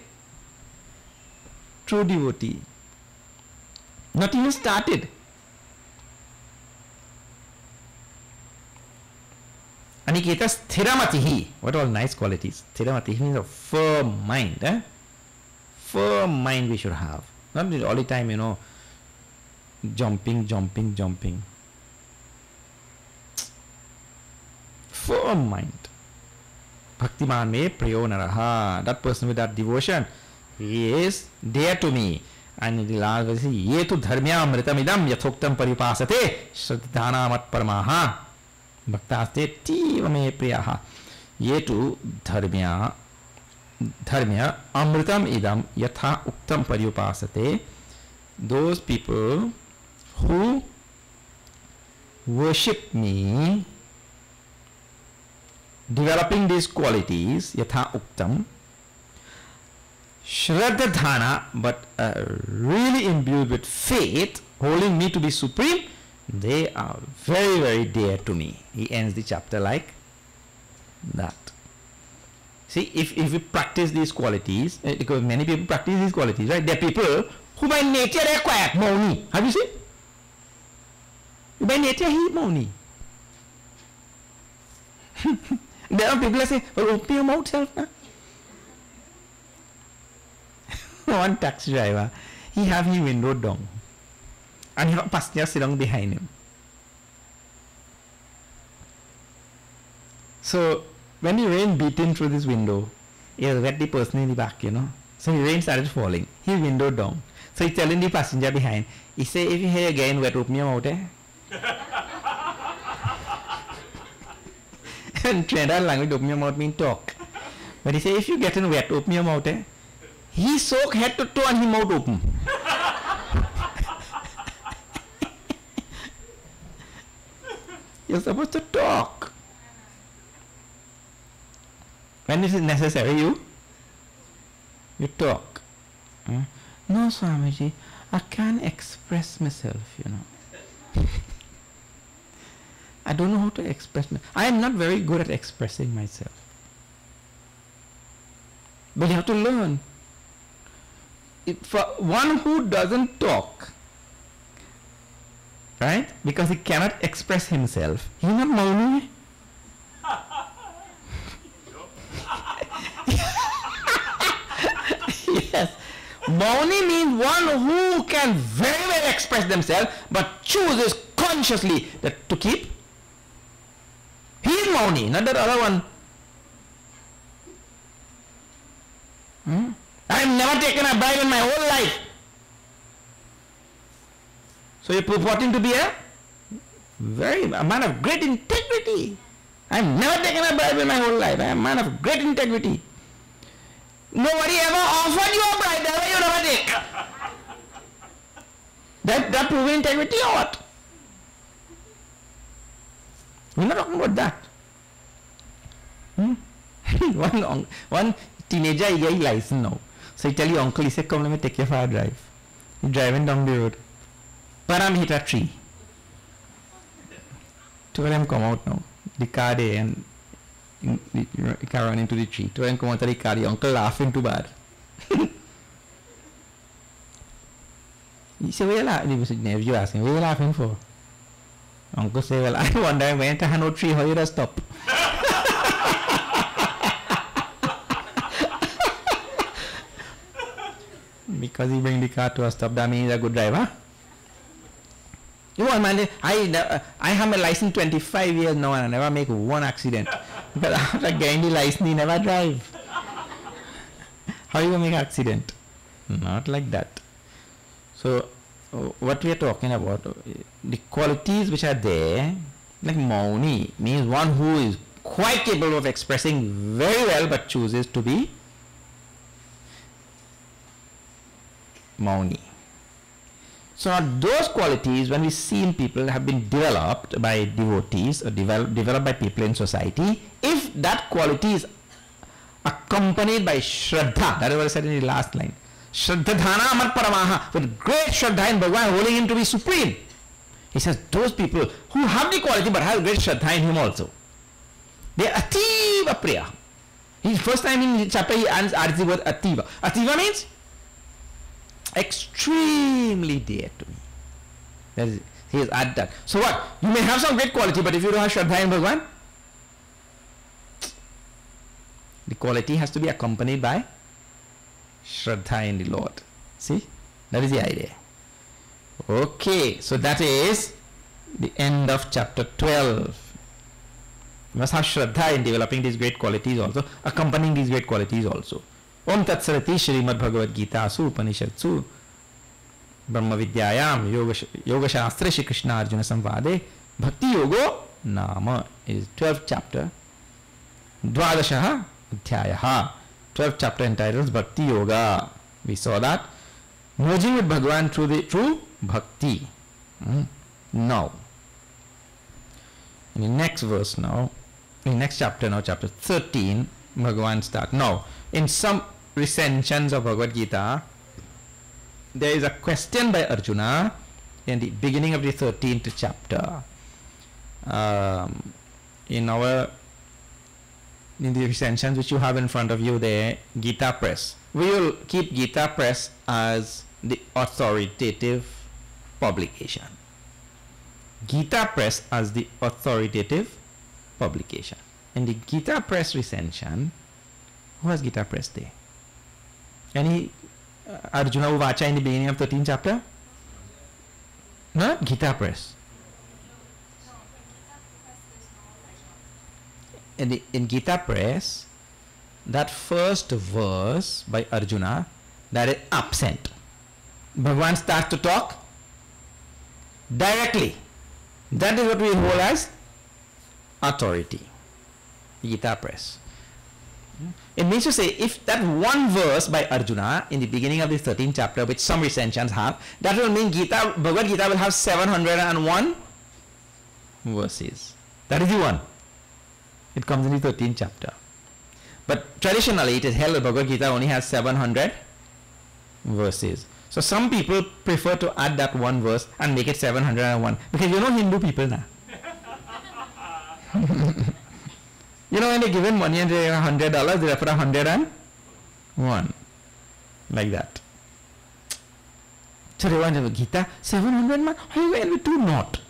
true devotee. Not even started. Aniketa sthiramatihi. What all nice qualities. Sthiramatihi means a firm mind. Firm mind we should have. Not all the time, you know, jumping. Firm mind. Bhaktiman me priyo naraha. That person with that devotion, he is dear to me. And in the last verse, ye tu dharmya amritamidam yathoktam paripasate shraddhana mat paramaha bhaktaste tiva me priyaha. Ye tu dharmya amritam idam yatha uktam paripasate. Those people who worship me, developing these qualities, yatha uktam, shraddhana, but really imbued with faith, holding me to be supreme, they are very, very dear to me. He ends the chapter like that. See, if we practice these qualities, because many people practice these qualities, right? There are people who by nature they are quiet, mauni. Have you seen? By nature he is mauni. There are people who say, well, open your mouth self now. One taxi driver, he have his window down, and he have a passenger sitting behind him. So when the rain beat in through this window, he will wet the person in the back, you know. So the rain started falling. His window down. So he's telling the passenger behind, he say, if you hear again wet, open your mouth, eh? And Trinidad language, open your mouth means talk. But he say, if you get in wet, open your mouth, eh? He soak head to toe and his mouth open. You're supposed to talk. When it is necessary, you talk. No, Swamiji, I can't express myself, you know. I don't know how to express myself. I am not very good at expressing myself. But you have to learn. For one who doesn't talk, right, because he cannot express himself, he's not mauni. Yes, mauni means one who can very well express themselves but chooses consciously that to keep. He is mauni, not that other one. I have never taken a bribe in my whole life. So you're purporting to be a man of great integrity. I've never taken a bribe in my whole life. I am a man of great integrity. Nobody ever offered you a bribe, that's why you never take. That proves integrity or what? We're not talking about that. One teenager, he got his license now. So he tell you, uncle, he said, come let me take you for a drive. He's driving down the road. Param hit a tree. Two of them come out now. The car there and the car run into the tree. Two of them come out of the car, the uncle laughing too bad. He said, what are you laughing? He said, nephew asking, what are you laughing for? Uncle said, well, I wonder I went to a tree, how you just stop? Because he bring the car to a stop, that means he's a good driver. You know, man, I have my license 25 years now and I never make one accident. Because after getting the license, he never drive. How you make accident? Not like that. So, what we are talking about, the qualities which are there, like Mauni, means one who is quite capable of expressing very well but chooses to be Mauni. So now those qualities, when we see in people, have been developed by devotees or developed by people in society. If that quality is accompanied by Shraddha, that is what I said in the last line, Shraddhadhana Amar Paramaha, with great Shraddha in Bhagavan, holding him to be supreme. He says those people who have the quality but have great Shraddha in him also, they are Ativa Priya. His first time in the chapter he adds the word Ativa. Ativa means extremely dear to me. That is, he has added that. So what? You may have some great quality, but if you don't have Shraddha in Bhagavan, the quality has to be accompanied by Shraddha in the Lord. See? That is the idea. Okay, so that is the end of chapter 12. You must have Shraddha in developing these great qualities also, accompanying these great qualities also. Om Tat Sarati Shrimad Bhagavad Gita Su Upanishadsu Brahma Vidyayam Yoga Shastra Shri Krishna Arjuna Samvade Bhakti Yogo Nama is 12th chapter. Dvadashaha Adhyayaha, 12th chapter entitled Bhakti Yoga. We saw that. Merging with Bhagavan through Bhakti. Now, in the next verse now, in the next chapter now, chapter 13, Bhagavan starts. Now, in some recensions of Bhagavad Gita, there is a question by Arjuna in the beginning of the 13th chapter. In the recensions which you have in front of you there, Gita Press. We will keep Gita Press as the authoritative publication. Gita Press as the authoritative publication. In the Gita Press recension, who has Gita Press there? Any Arjuna Uvacha in the beginning of 13th chapter? No? Gita Press. In Gita Press, that first verse by Arjuna, that is absent. Bhagavan starts to talk directly. That is what we hold as authority. Gita Press. It means to say, if that one verse by Arjuna in the beginning of this 13th chapter, which some recensions have, that will mean Bhagavad Gita will have 701 verses. That is the one. It comes in the 13th chapter. But traditionally, it is held that Bhagavad Gita only has 700 verses. So some people prefer to add that one verse and make it 701. Because you know Hindu people now. You know when they give in money and they have $100, they put 101. Like that. So they want to Gita, 700 man, how will we do not?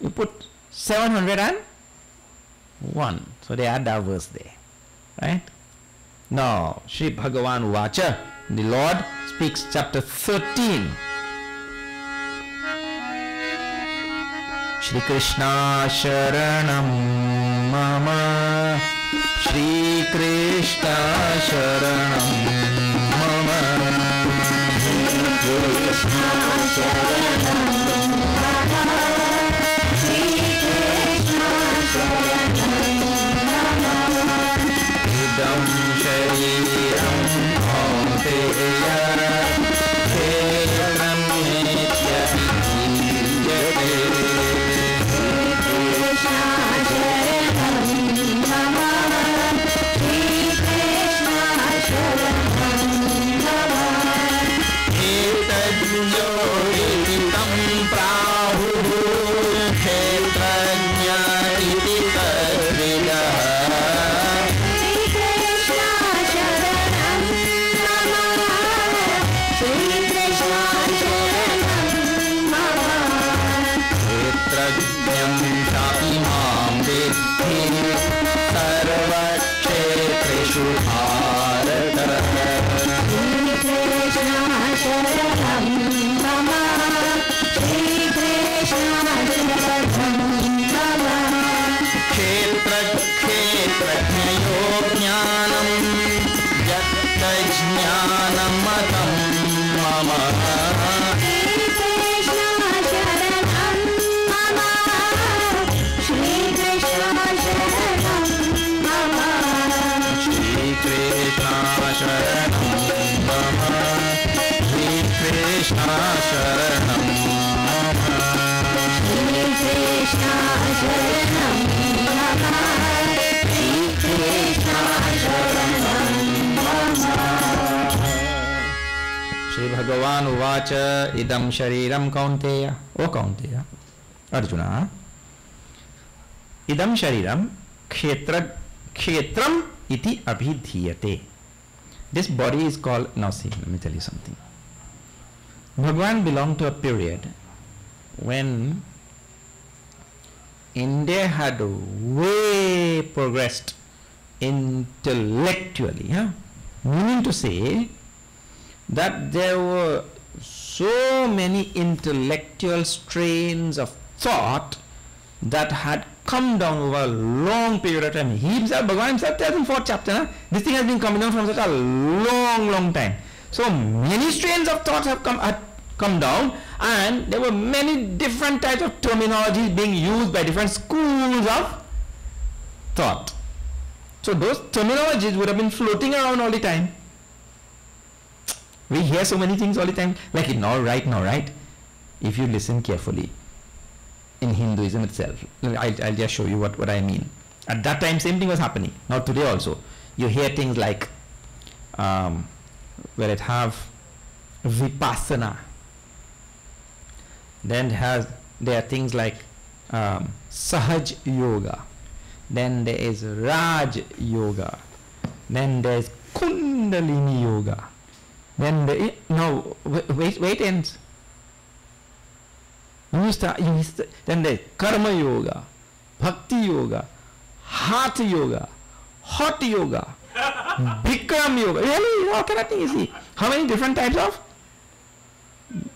You put 701. So they add that verse there. Right? Now, Sri Bhagavan Uvacha, the Lord speaks chapter 13. Shri Krishna Sharanam Mama, Shri Krishna Sharanam Mama, Shri Krishna Sharanam Mama, Shri Krishna Shri Bhagavan Uvacha Idam Shariram Kaunteya. O Kaunteya, Arjuna, Idam Shariram Kshetram iti abhidhiyate. This body is called, now see, let me tell you something. Bhagavan belonged to a period when India had way progressed intellectually, meaning to say that there were so many intellectual strains of thought that had come down over a long period of time. He himself, Bhagavan himself tells in 4th chapter, this thing has been coming down from such a long time. So many strains of thoughts have come down, and there were many different types of terminologies being used by different schools of thought. So those terminologies would have been floating around all the time. We hear so many things all the time, like now right. If you listen carefully, in Hinduism itself, I'll just show you what I mean. At that time, same thing was happening. Now today also, you hear things like, where it have vipassana. Then there are things like Sahaj Yoga. Then there is Raj Yoga. Then there is Kundalini Yoga. Then wait ends. Then there is Karma Yoga, Bhakti Yoga, Heart Yoga, Hot Yoga, Bikram Yoga. Really, how can I think you see? How many different types of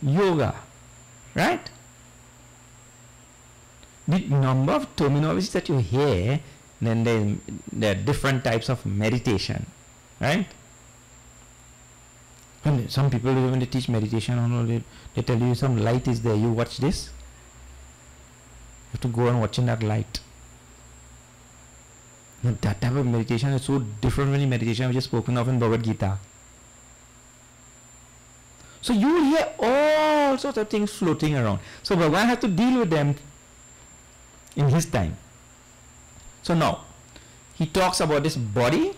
yoga, right? The number of terminologies that you hear, then there are different types of meditation, right? And some people, when they teach meditation, they tell you some light is there, you watch this. You have to go and watch in that light. Now, that type of meditation is so different from the meditation which is spoken of in Bhagavad Gita. So you will hear all sorts of things floating around. So Bhagavan has to deal with them in his time. So now, he talks about this body,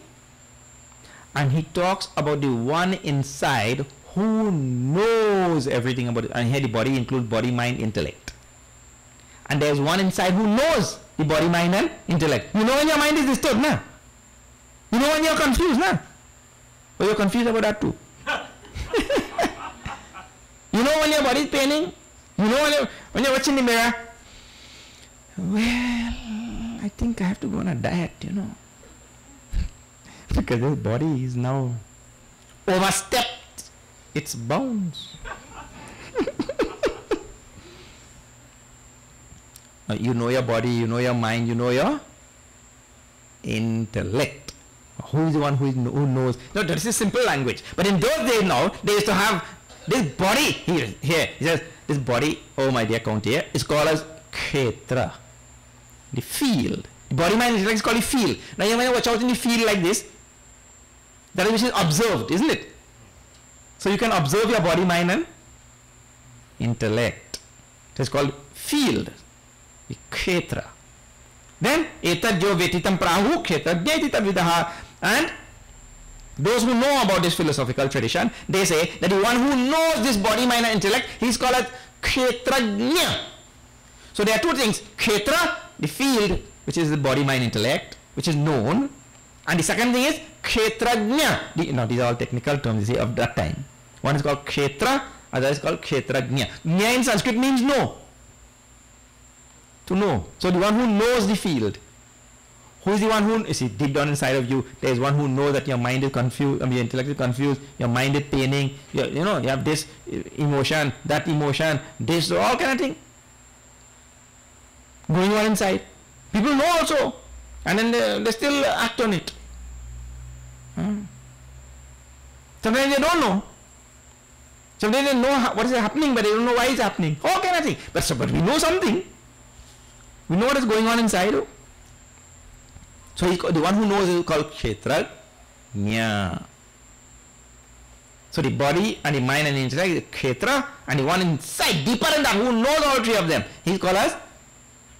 and he talks about the one inside who knows everything about it. And here the body includes body, mind, intellect. And there's one inside who knows the body, mind and intellect. You know when your mind is disturbed, na? You know when you're confused, na? Or you're confused about that too. You know when your body is paining? You know when you're watching the mirror? Well, I think I have to go on a diet, because this body is now overstepped its bounds. You know your body, you know your mind, you know your intellect. Who is the one who knows? No, this is simple language. But in those days now, they used to have this body here. He says, this body, oh my dear Count here, is called as Kshetra, the field. The body, mind, intellect is called the field. Now you might watch out in the field like this. That is which is observed, isn't it? So you can observe your body, mind and intellect. It is called field, the Kshetra. Then, etad jo vetitam prahu kshetra jnetitam vidaha. And those who know about this philosophical tradition, they say that the one who knows this body, mind and intellect, he is called as kshetrajna. So there are two things. Kshetra, the field, which is the body, mind, intellect, which is known. And the second thing is kshetrajna. Now these are all technical terms, you see, of that time. One is called kshetra, other is called kshetrajna. Jna in Sanskrit means know. To know. So the one who knows the field, Who is the one who, you see, deep down inside of you, there is one who knows that your mind is confused, your intellect is confused, your mind is paining, you have this emotion, that emotion, this, all kind of thing going on inside. People know also, and then they still act on it. Sometimes they don't know. Sometimes they know what is happening, but they don't know why it's happening. All kind of thing. But we know something. We know what is going on inside. So the one who knows is called Kshetrajna. So the body and the mind and the intellect is Kshetra, and the one inside, deeper in that, who knows all three of them, he is called as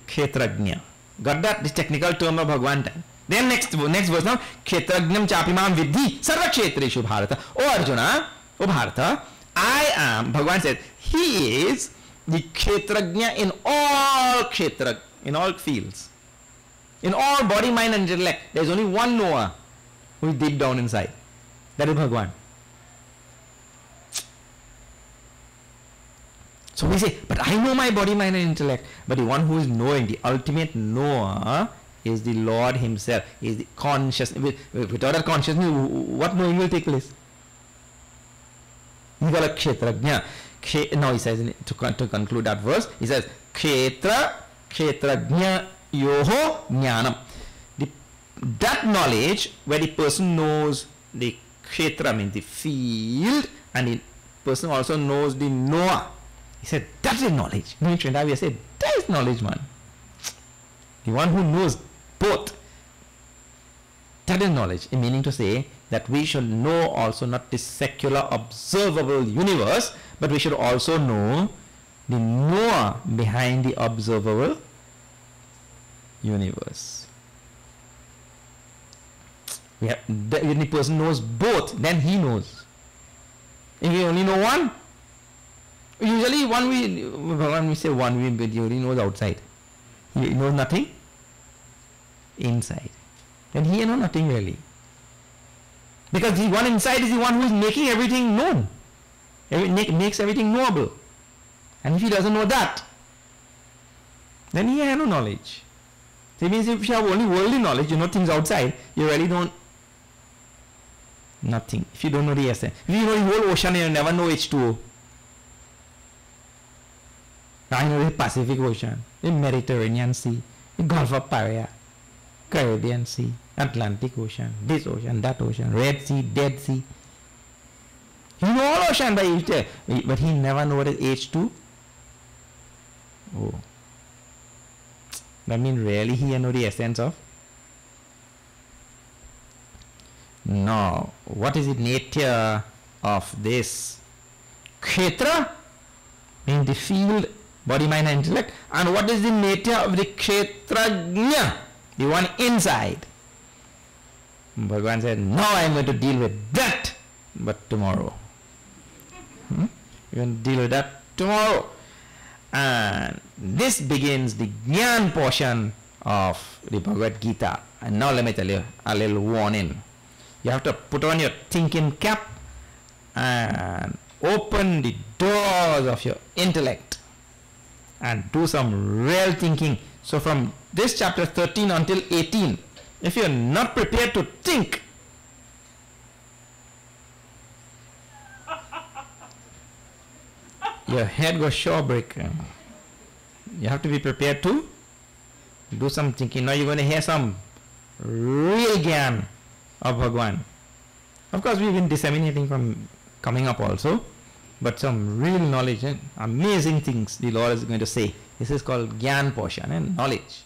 Kshetrajna. Got that? This technical term of Bhagwan time. Then next verse now, Kshetrajnam chapimam vidhi sarva kshetreshu bharata. Oh Arjuna, oh Bharata, I am, Bhagwan says, he is the Kshetrajna in all kshetra, in all fields. In all body, mind and intellect, there is only one knower who is deep down inside. That is Bhagwan. So we say, but I know my body, mind and intellect. But the one who is knowing, the ultimate knower, is the Lord himself, is the consciousness. Without that consciousness, what knowing will take place? You got a Kshetrajna. Now he says, to conclude that verse, he says, Kshetrajna yoho jnanam. That knowledge where the person knows the kshetra, means the field, and the person also knows the knower. He said, that is knowledge. No, in Trinidad we said, that is knowledge, man. The one who knows both. That is knowledge. In meaning to say that we should know also not the secular observable universe, but we should also know the knower behind the observable universe. When the person knows both, then he knows. If you only know one, usually when we say one, he only knows outside. He knows nothing inside. Then he knows nothing really. Because the one inside is the one who is making everything known. Makes everything knowable. And if he doesn't know that, then he has no knowledge. So it means if you have only worldly knowledge, you know things outside, you really don't nothing. If you don't know the essence. If you know the whole ocean, you never know H2O. I know the Pacific Ocean, the Mediterranean Sea, the Gulf of Paria, Caribbean Sea, Atlantic Ocean, this ocean, that ocean, Red Sea, Dead Sea. You know all ocean by each day, but he never know what is H2. Oh. That means really he know the essence of. Now, what is the nature of this Kshetra? Means the field, body, mind and intellect. And what is the nature of the Kshetrajna? The one inside. Bhagavan said, now I am going to deal with that, but tomorrow. You're going to deal with that tomorrow. And this begins the Jnana portion of the Bhagavad Gita. And now let me tell you a little warning. You have to put on your thinking cap and open the doors of your intellect and do some real thinking. So from this chapter 13 until 18, if you are not prepared to think, your head goes sure break. You have to be prepared to do some thinking. Now you're going to hear some real Gyan of Bhagwan. Of course, we've been disseminating from coming up also, but some real knowledge and amazing things the Lord is going to say. This is called Gyan portion and knowledge.